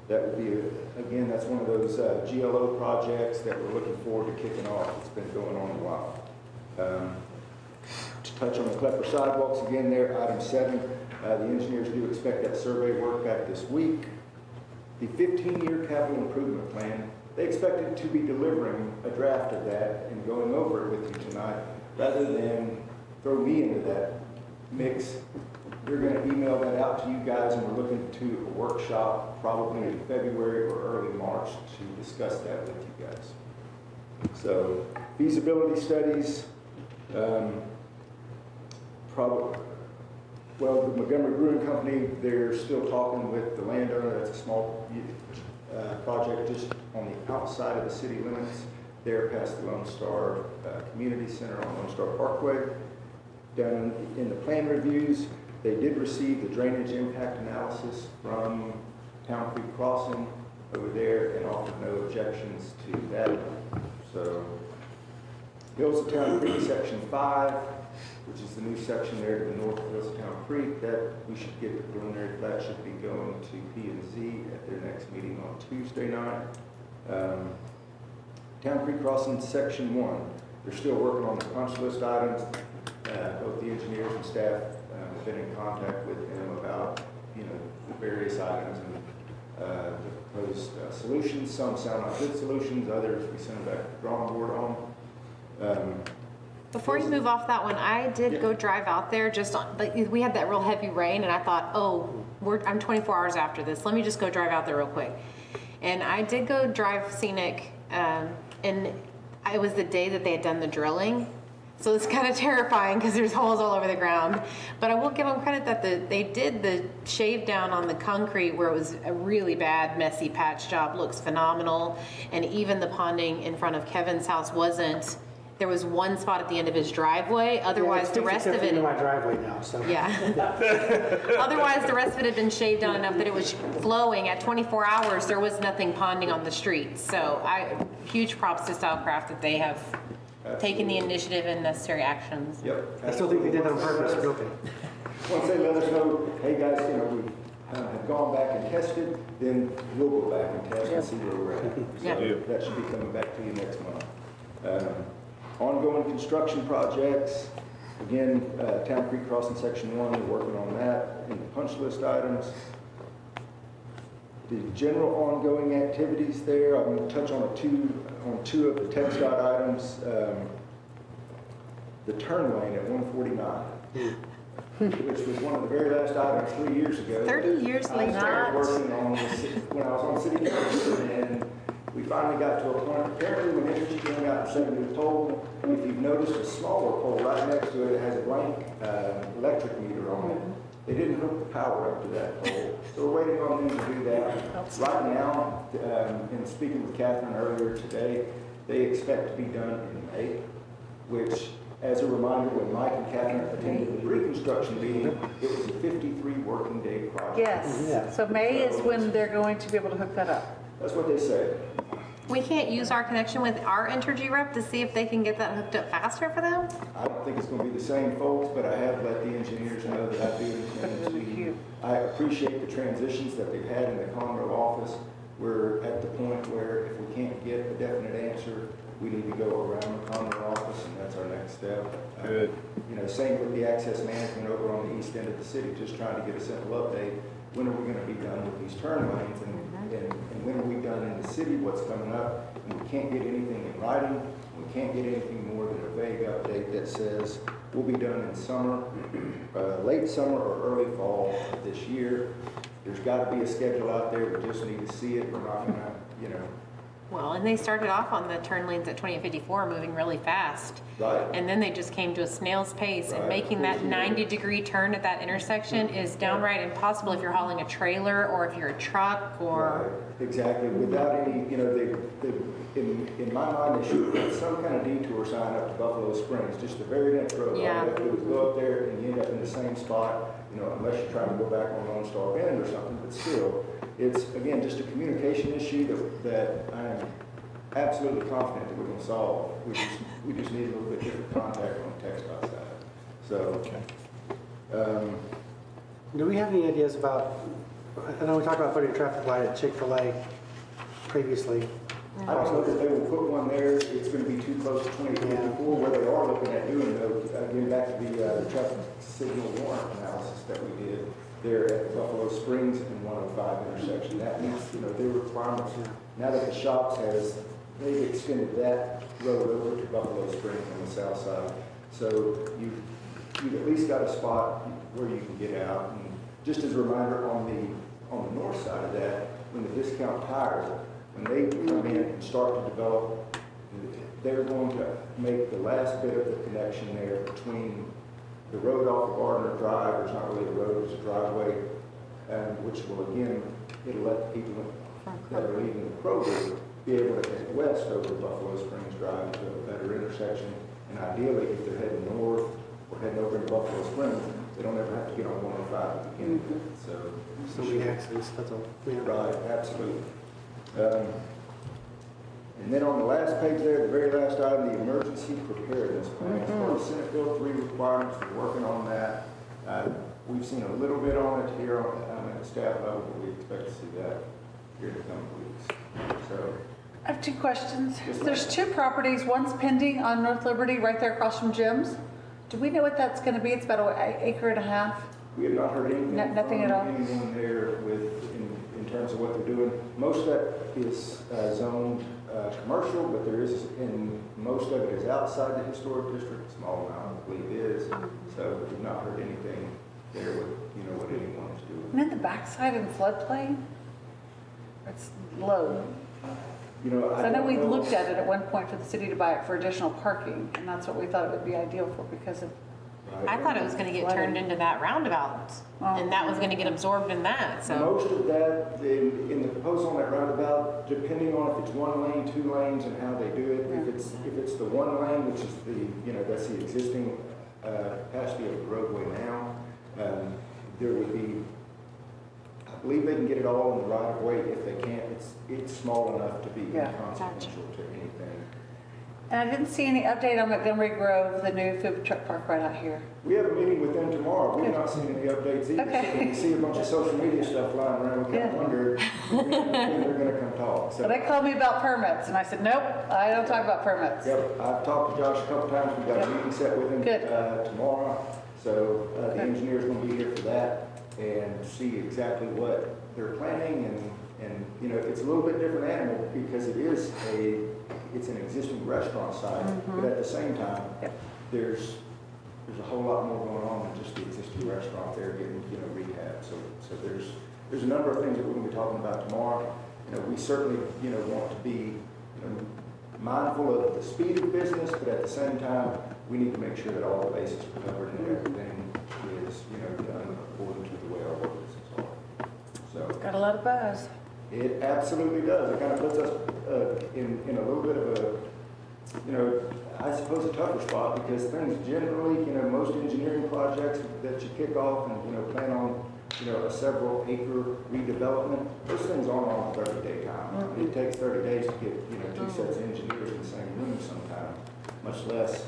that would be, again, that's one of those GLO projects that we're looking forward to kicking off. It's been going on a while. To touch on the Klepper sidewalks again there, item 7, the engineers do expect that survey work back this week. The 15-year capital improvement plan they expected to be delivering a draft of that and going over it with you tonight, rather than throw me into that mix. We're going to email that out to you guys, and we're looking to a workshop probably in February or early March to discuss that with you guys. So feasibility studies, probably, well, the Montgomery Brewing Company, they're still talking with the landowner. That's a small project just on the outside of the city limits, there past the Lone Star Community Center on Lone Star Parkway. Down in the plan reviews, they did receive the drainage impact analysis from Town Creek Crossing over there and offered no objections to that. So Hills of Town Creek Section 5, which is the new section there to the north of Hills of Town Creek, that we should get the preliminary plat should be going to P&Z at their next meeting on Tuesday night. Town Creek Crossing Section 1, they're still working on the punch list items. Both the engineers and staff have been in contact with them about, the various items and the proposed solutions. Some sound like good solutions, others we send back to the drawing board on. Before you move off that one, I did go drive out there just on, we had that real heavy rain and I thought, oh, I'm 24 hours after this. Let me just go drive out there real quick. And I did go drive scenic, and it was the day that they had done the drilling. So it's kind of terrifying because there's holes all over the ground. But I will give them credit that they did the shave down on the concrete where it was a really bad, messy patch job. Looks phenomenal. And even the ponding in front of Kevin's house wasn't. There was one spot at the end of his driveway. Otherwise, the rest of it. Into my driveway now, so. Yeah. Otherwise, the rest of it had been shaved down enough that it was flowing. At 24 hours, there was nothing ponding on the street. So huge props to Stylecraft that they have taken the initiative and necessary actions. Yep. I still think they did it on purpose, but okay. Once they let us know, hey guys, we have gone back and tested, then we'll go back and test and see where we're at. So that should be coming back to you next month. Ongoing construction projects, again, Town Creek Crossing Section 1, we're working on that in the punch list items. The general ongoing activities there, I'm going to touch on two of the text dot items. The turn lane at 149, which was one of the very last items 3 years ago. 30 years I later. started working on when I was on city council, and we finally got to a point. Apparently, when Energy came out and set a new pole, if you've noticed a smaller pole right next to it, it has a blank electric meter on it. They didn't hook the power up to that pole, so we're waiting on them to do that. Right now, in speaking with Catherine earlier today, they expect to be done in May, which, as a reminder, when Mike and Catherine attended the reconstruction meeting, it was a 53 working day project. Yes, so May is when they're going to be able to hook that up. That's what they said. We can't use our connection with our Entergy rep to see if they can get that hooked up faster for them? I don't think it's going to be the same folks, but I have let the engineers know that I do intend to. I appreciate the transitions that they've had in the Conroe office. We're at the point where if we can't get a definite answer, we need to go around the Conroe office, and that's our next step. Good. Same with the access management over on the east end of the city, just trying to get a simple update. When are we going to be done with these turn lanes, and when are we done in the city, what's coming up? And we can't get anything in writing. We can't get anything more than a vague update that says we'll be done in summer, late summer or early fall of this year. There's got to be a schedule out there. We just need to see it. We're not going to, Well, and they started off on the turn lanes at 2054 moving really fast. Right. And then they just came to a snail's pace, and making that 90-degree turn at that intersection is downright impossible if you're hauling a trailer or if you're a truck or... Right. Exactly. Without any, in my mind, they should put some kind of detour sign up to Buffalo Springs, just the very next road. All you have to do is go up there and you end up in the same spot, unless you're trying to go back on Lone Star Bend or something, but still, it's, again, just a communication issue that I am absolutely confident that we can solve. We just need a little bit different contact on the text side. So, Do we have any ideas about, I know we talked about putting a traffic light at Chick-fil-A previously. I don't know if they will put one there. It's going to be too close to 2024, where they are looking at doing, though, again, back to the traffic signal warrant analysis that we did. there at Buffalo Springs and 105 intersection. That meets, their requirements. Now that the shops they've extended that road over to Buffalo Springs on the south side. So you've at least got a spot where you can get out. And just as a reminder, on the north side of that, when the Discount Tires, when they come in and start to develop, they're going to make the last bit of the connection there between the road off of Gardner Drive, or it's not really a road, it's a driveway, which will again, it'll let people that are leaving the Kroger be able to head west over Buffalo Springs Drive to a better intersection. And ideally, if they're heading north or heading over into Buffalo Springs, they don't ever have to get on 105 to begin with. So many accidents, that's all. Yeah. Right, absolutely. And then on the last page there, the very last item, the emergency preparedness plan. As far as Senate Bill 3 requirements, we're working on that. We've seen a little bit on it here at the staff level, but we expect to see that here in the coming weeks. So, I have 2 questions. Yes, ma'am. There's 2 properties, one's pending on North Liberty, right there across from Jim's. Do we know what that's going to be? It's about an acre and a half. we have not heard anything Nothing from at all? anyone there in terms of what they're doing. Most of that is zoned commercial, but most of it is outside the historic district. A small amount, I believe, is. So we've not heard anything there with what anyone is doing. And then the backside in floodplain? It's low. I know we looked at it at one point for the city to buy it for additional parking, and that's what we thought it would be ideal for because of. I thought it was gonna get turned into that roundabout, and that was gonna get absorbed in that, so. Most of that, in the proposal on that roundabout, depending on if it's 1 lane, 2 lanes, and how they do it, if it's the 1 lane, which is that's the existing capacity of the roadway now, there would be, I believe they can get it all in the right of way. If they can't, it's small enough to be inconsequential to anything. And I didn't see any update on Montgomery Grove, the new food truck park right out here. We have a meeting with them tomorrow. We've not seen any updates either. Okay. So when we see a bunch of social media stuff flying around, we kind of wonder when they're going to come talk. So, But they called me about permits, and I said, nope, I don't talk about permits. yep, I've talked to Josh a couple times. We've got a meeting set with him tomorrow. So the engineer's going to be here for that and see exactly what they're planning. And it's a little bit different animal because it's an existing restaurant site, but at the same time, there's a whole lot more going on than just the existing restaurant there getting rehab. So there's a number of things that we're going to be talking about tomorrow. We certainly want to be mindful of the speed of business, but at the same time, we need to make sure that all the bases are covered and everything is done according to the way our ordinances are. So Got a lot of buzz. it absolutely does. It kind of puts us in a little bit of a, I suppose, a tougher spot because things generally, most engineering projects that you kick off and, plan on, a several acre redevelopment, those things aren't on 30-day time. It takes 30 days to get, 2 sets of engineers in the same room sometime, much less,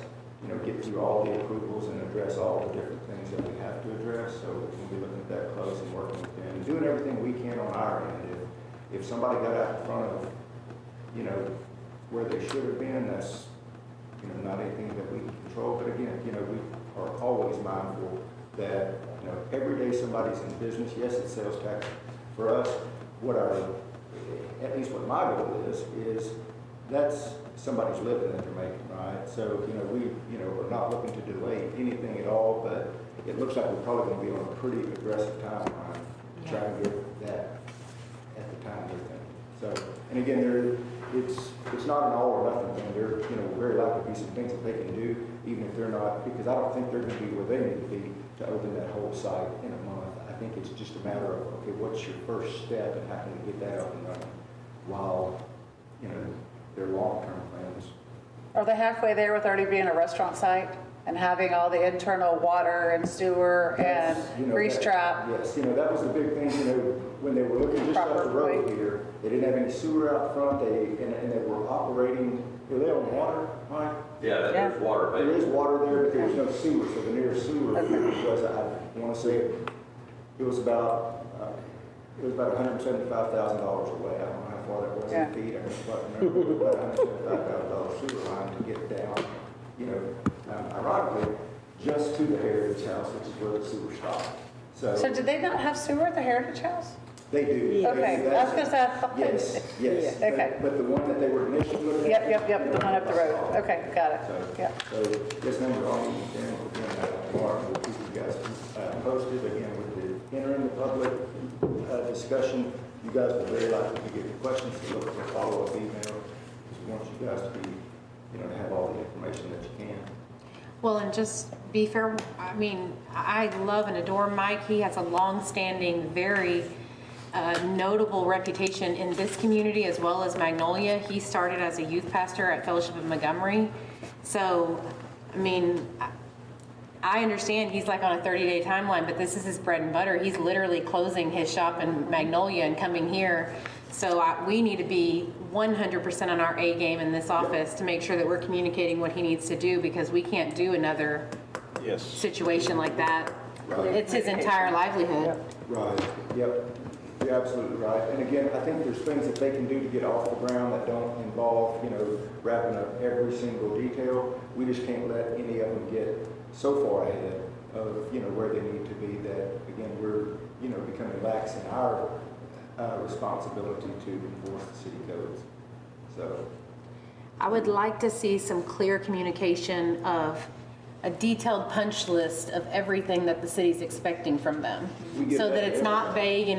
get through all the approvals and address all the different things that we have to address. So we'll be looking at that close and working with them and doing everything we can on our end. If somebody got out in front of, where they should have been, that's, not anything that we can control. But again, we are always mindful that, every day somebody's in business, yes, it's sales tax. For us, at least what my goal is that's somebody's living that they're making, right? So, we're not looking to delay anything at all, but it looks like we're probably going to be on a pretty aggressive timeline to try and get that at the time they're thinking. So, and again, it's not an all or nothing thing. There, very likely to be some things that they can do, even if they're not, because I don't think they're going to be where they need to be to open that whole site in a month. I think it's just a matter of, okay, what's your first step and how can we get that up and running while, their long-term plans. Are they halfway there with already being a restaurant site and having all the internal water and sewer and grease trap? Yes, that was the big thing, when they were looking just up the road here, they didn't have any sewer out front, and they were operating, were they on water, Mike? Yeah, there's water, There is water there, but there's no sewer, so the nearest sewer was, I want to say, it was about $175,000 away. I don't know how far that was in feet. I can't remember. About $175,000 sewer line to get down. Ironically, just to the Heritage House, which is where the sewer stopped. So did they not have sewer at the Heritage House? They do. Okay, I was gonna say, I thought they. Yes, yes. Okay. But the one that they were initially looking at. Yep, the one up the road. Okay, got it, yeah. So this number all needs to tomorrow, we'll keep you guys posted again with the entering the public discussion. You guys will very likely to get your questions to look for a follow-up email. Because we want you guys to be, to have all the information that you can. Well, and just be fair, I mean, I love and adore Mike. He has a long-standing, very notable reputation in this community as well as Magnolia. He started as a youth pastor at Fellowship of Montgomery. So, I mean, I understand he's like on a 30-day timeline, but this is his bread and butter. He's literally closing his shop in Magnolia and coming here. So we need to be 100% on our A game in this office to make sure that we're communicating what he needs to do, because we can't do another situation like that. Right. It's his entire livelihood. Right, yep, you're absolutely right. And again, I think there's things that they can do to get off the ground that don't involve, wrapping up every single detail. We just can't let any of them get so far ahead of, where they need to be that, again, we're, becoming lax in our responsibility to enforce the city codes. So I would like to see some clear communication of a detailed punch list of everything that the city's expecting from them, so that it's not vague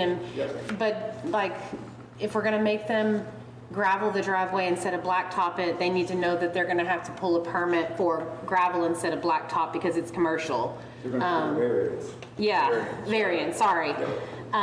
but like, if we're gonna make them gravel the driveway instead of blacktop it, they need to know that they're gonna have to pull a permit for gravel instead of blacktop because it's commercial. they're going to do variance. Variance, sorry. But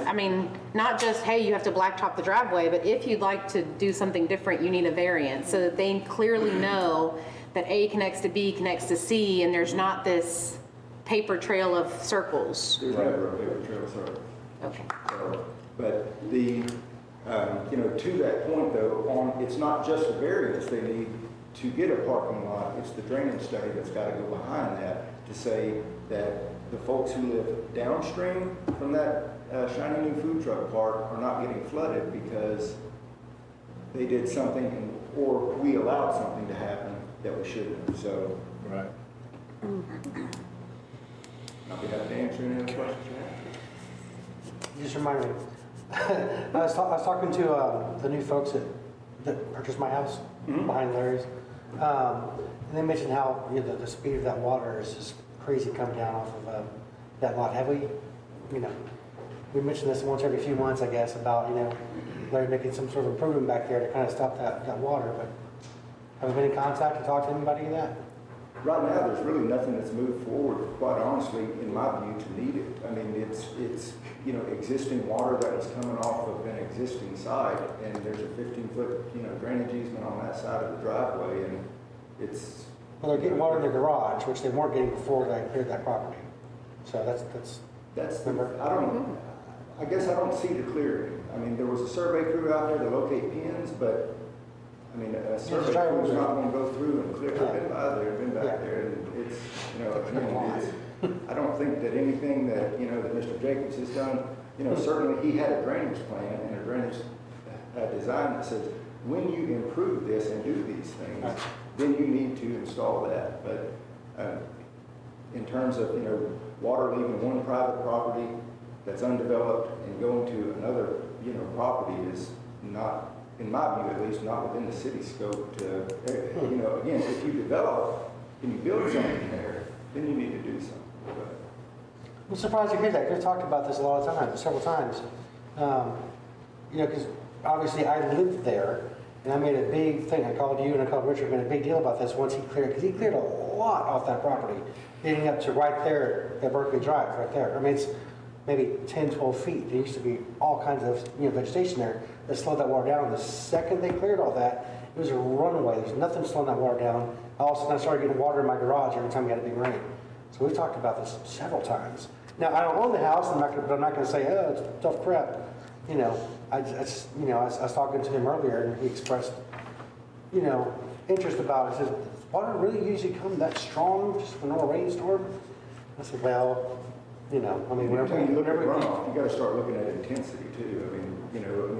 I mean, not just, hey, you have to blacktop the driveway, but if you'd like to do something different, you need a variance, so that they clearly know that A connects to B connects to C, and there's not this paper trail of circles. There's never a paper trail, sorry. Okay. So, but the, to that point though, it's not just a variance they need to get a parking lot, it's the drainage study that's got to go behind that to say that the folks who live downstream from that shiny new food truck park are not getting flooded because they did something or we allowed something to happen that we shouldn't. So, Right. I'll be happy to answer any other questions you have. You just reminded me. I was talking to the new folks that purchased my house behind Larry's. And they mentioned how the speed of that water is just crazy coming down off of that lot. Have we, we mentioned this once every few months, I guess, about, Larry making some sort of improvement back there to kind of stop that water, but have we been in contact to talk to anybody of that? Right now, there's really nothing that's moved forward, quite honestly, in my view, to need it. I mean, it's existing water that was coming off of an existing site, and there's a 15-foot, drainage easement on that side of the driveway, and it's... Well, they're getting water in their garage, which they weren't getting before they cleared that property. So I guess I don't see the clearing. I mean, there was a survey crew out there to locate pins, but I mean, a survey crew is not going to go through and clear. I've been by there, been back there, and it's, I don't think that anything that, that Mr. Jacobs has done, certainly he had a drainage plan and a drainage design that says, when you improve this and do these things, then you need to install that. But in terms of, water leaving one private property that's undeveloped and going to another, property is not, in my view at least, not within the city scope to, again, if you develop and you build something there, then you need to do something. But I'm surprised to hear that. We've talked about this a lot of times, several times. Because obviously I lived there, and I made a big thing. I called you and I called Richard, made a big deal about this once he cleared, because he cleared a lot off that property, leading up to right there at Berkeley Drive, right there. I mean, it's maybe 10, 12 feet. There used to be all kinds of vegetation there that slowed that water down. The second they cleared all that, it was a runaway. There's nothing slowing that water down. All of a sudden, I started getting water in my garage every time we had a big rain. So we've talked about this several times. Now, I don't own the house, but I'm not going to say, oh, it's tough crap. I was talking to him earlier, and he expressed, interest about it. He says, does water really usually come that strong just for no rainstorm? I said, well, whenever you look at runoff, you got to start looking at intensity too.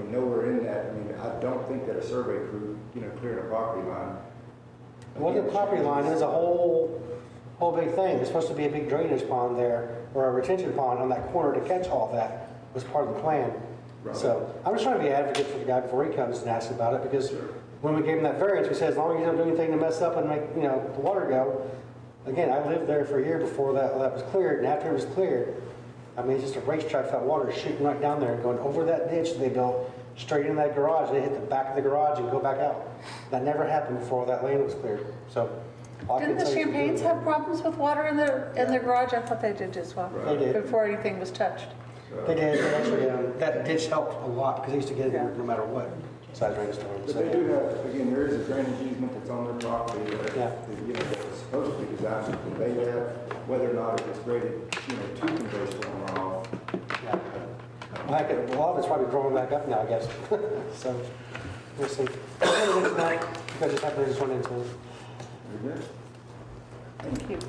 Nowhere in that. I don't think that a survey crew, clearing a property line. Well, the property line is a whole whole big thing. There's supposed to be a big drainage pond there, or a retention pond on that corner to catch all that, was part of the plan. So I'm just trying to be an advocate for the guy before he comes and asks about it, because when we gave him that variance, we said, as long as you don't do anything to mess up and make, you know, the water go. Again, I lived there for a year before that was cleared, and after it was cleared, I mean, it's just a racetrack for that water shooting right down there and going over that ditch that they built, straight in that garage. They hit the back of the garage and go back out. That never happened before that lane was cleared. So all I can Didn't the tell you is Champagnes do it. have problems with water in their garage? I thought they did as well. They did. Before anything was touched. They did. They actually, that ditch helped a lot because they used to get it no matter what size rainstorm. But they do have, again, there is a drainage easement that's on their property that, Yeah. you know, that was supposed to be designed, they have, whether or not it was graded, you know, to convey storm runoff. Yeah. Well, heck, a lot of it's probably growing back up now, I guess. So we'll see. Tonight, because just happened to just went into it. Very good. Thank you.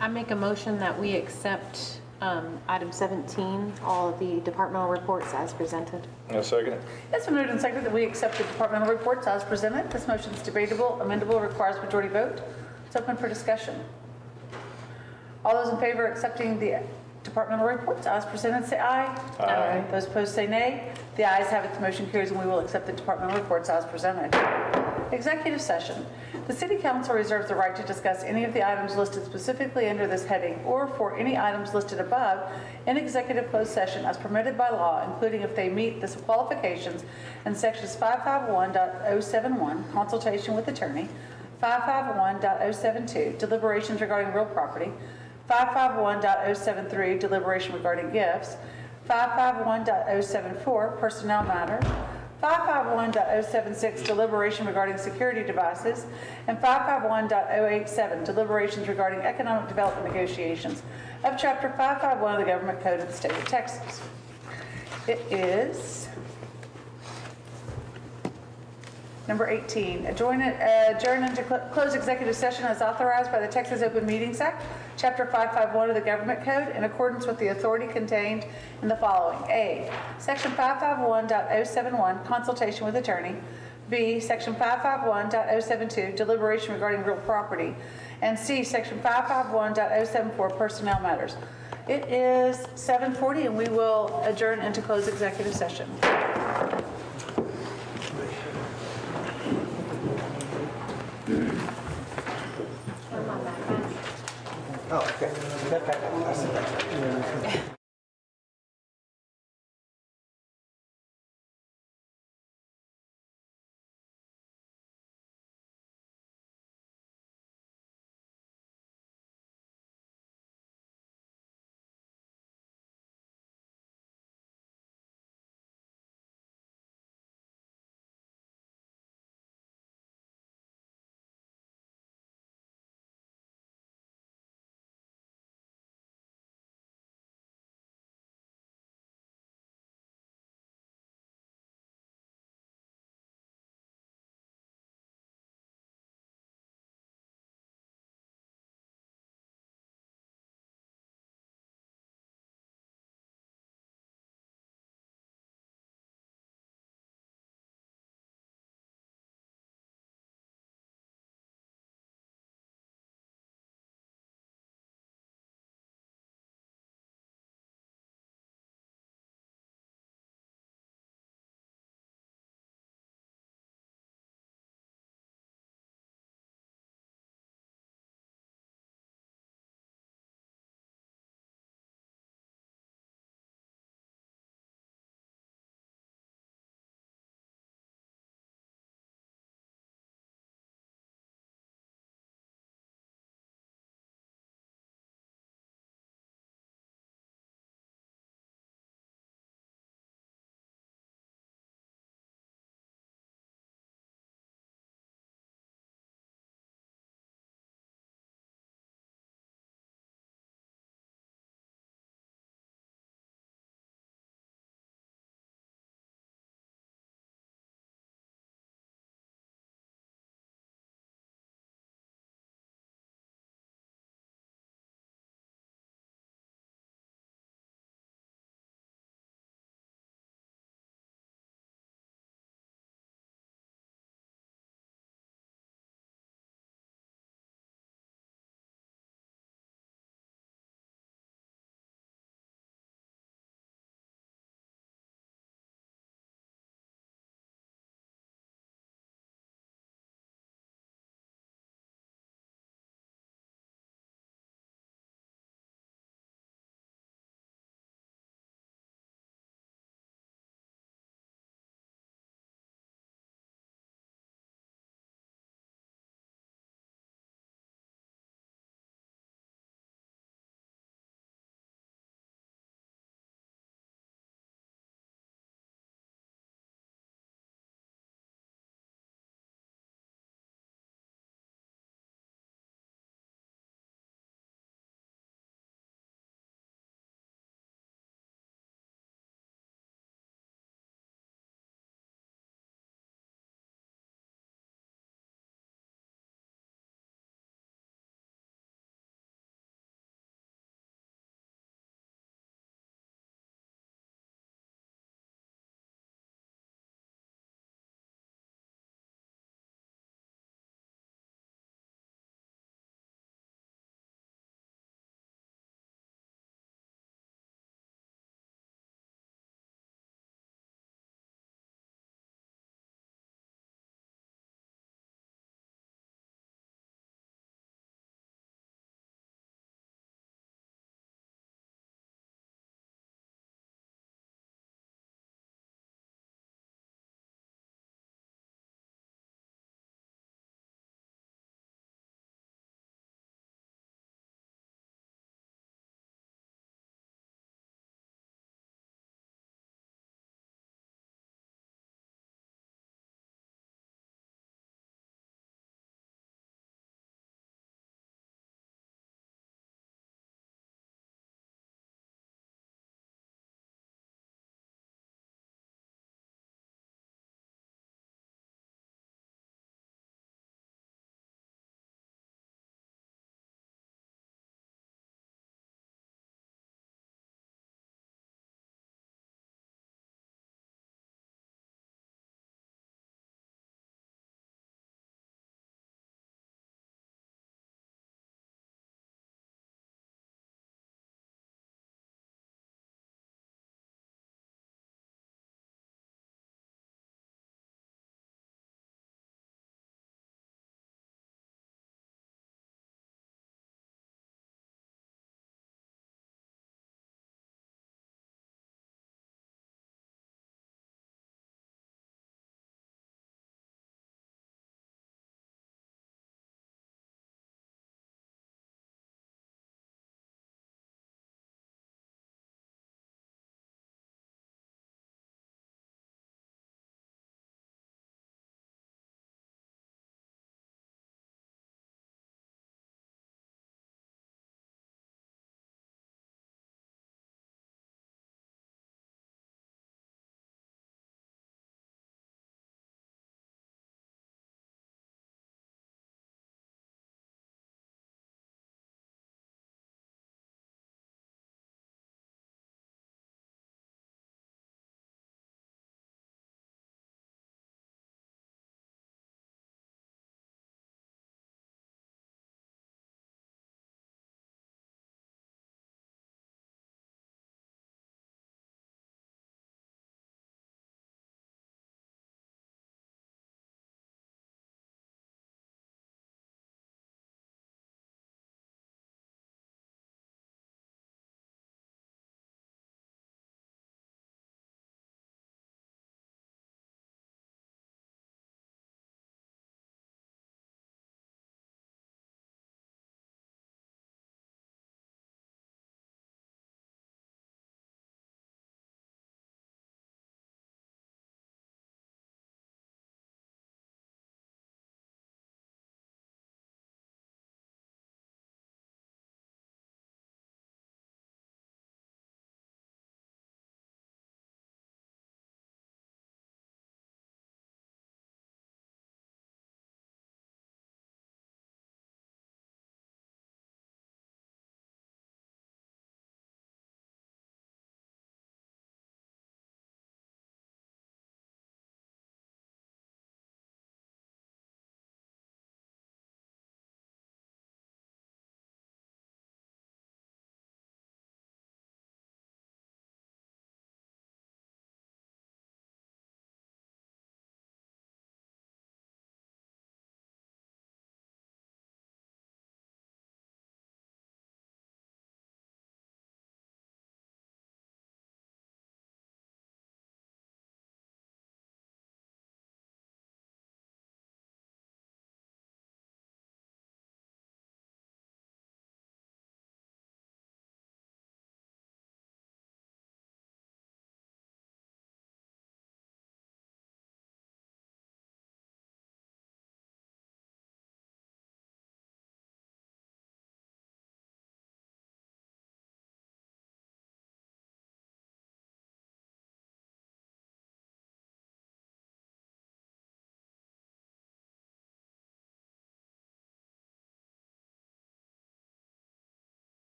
I make a motion that we accept item 17, all of the departmental reports as presented. A second. It's been moved and seconded that we accept the departmental reports as presented. This motion is debatable, amendable, requires majority vote. It's open for discussion. All those in favor of accepting the departmental reports as presented, say aye. Aye. Those opposed, say nay. The ayes have it, the motion carries, and we will accept the departmental reports as presented. Executive session. The City Council reserves the right to discuss any of the items listed specifically under this heading or for any items listed above in executive closed session as permitted by law, including if they meet the qualifications in sections 551.071, consultation with attorney, 551.072, deliberations regarding real property, 551.073, deliberation regarding gifts, 551.074, personnel matters, 551.076, deliberation regarding security devices, and 551.087, deliberations regarding economic development negotiations of Chapter 551 of the Government Code of the State of Texas. It is number 18, adjourn into closed executive session as authorized by the Texas Open Meetings Act, Chapter 551 of the Government Code, in accordance with the authority contained in the following. A, Section 551.071, consultation with attorney. B, Section 551.072, deliberation regarding real property. And C, Section 551.074, personnel matters. It is 7:40, and we will adjourn into closed executive session. Oh, okay. I see that.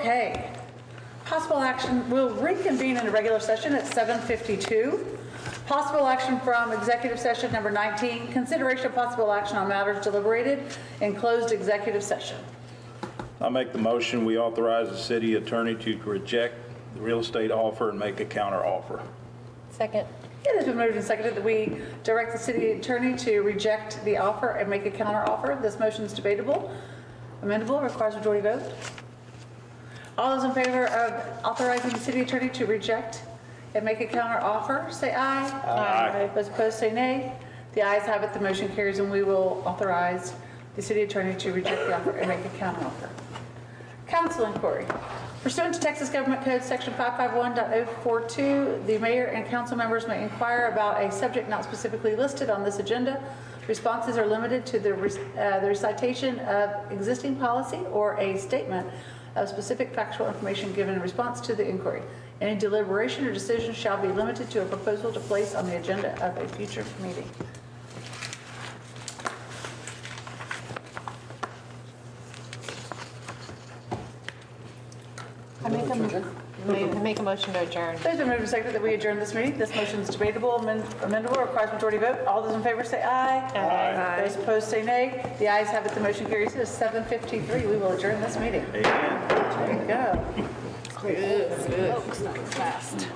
Okay. Possible action, we'll reconvene in a regular session at 7:52. Possible action from executive session number 19, consideration of possible action on matters deliberated in closed executive session. I make the motion, we authorize the city attorney to reject the real estate offer and make a counter offer. Second. It has been moved and seconded that we direct the city attorney to reject the offer and make a counter offer. This motion is debatable, amendable, requires majority vote. All those in favor of authorizing the city attorney to reject and make a counter offer, say aye. Aye. Those opposed, say nay. The ayes have it, the motion carries, and we will authorize the city attorney to reject the offer and make a counter offer. Council inquiry. Pursuant to Texas Government Code Section 551.042, the mayor and council members may inquire about a subject not specifically listed on this agenda. Responses are limited to the recitation of existing policy or a statement of specific factual information given in response to the inquiry. Any deliberation or decision shall be limited to a proposal to place on the agenda of a future meeting. I make a motion to adjourn. There's been moved and seconded that we adjourn this meeting. This motion is debatable, amendable, requires majority vote. All those in favor say aye. Aye. Those opposed say nay. The ayes have it, the motion carries. It is 7:53. We will adjourn this meeting. Amen. There you go. Folks, that was fast.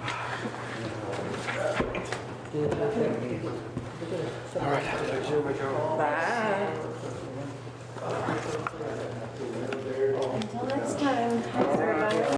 Bye.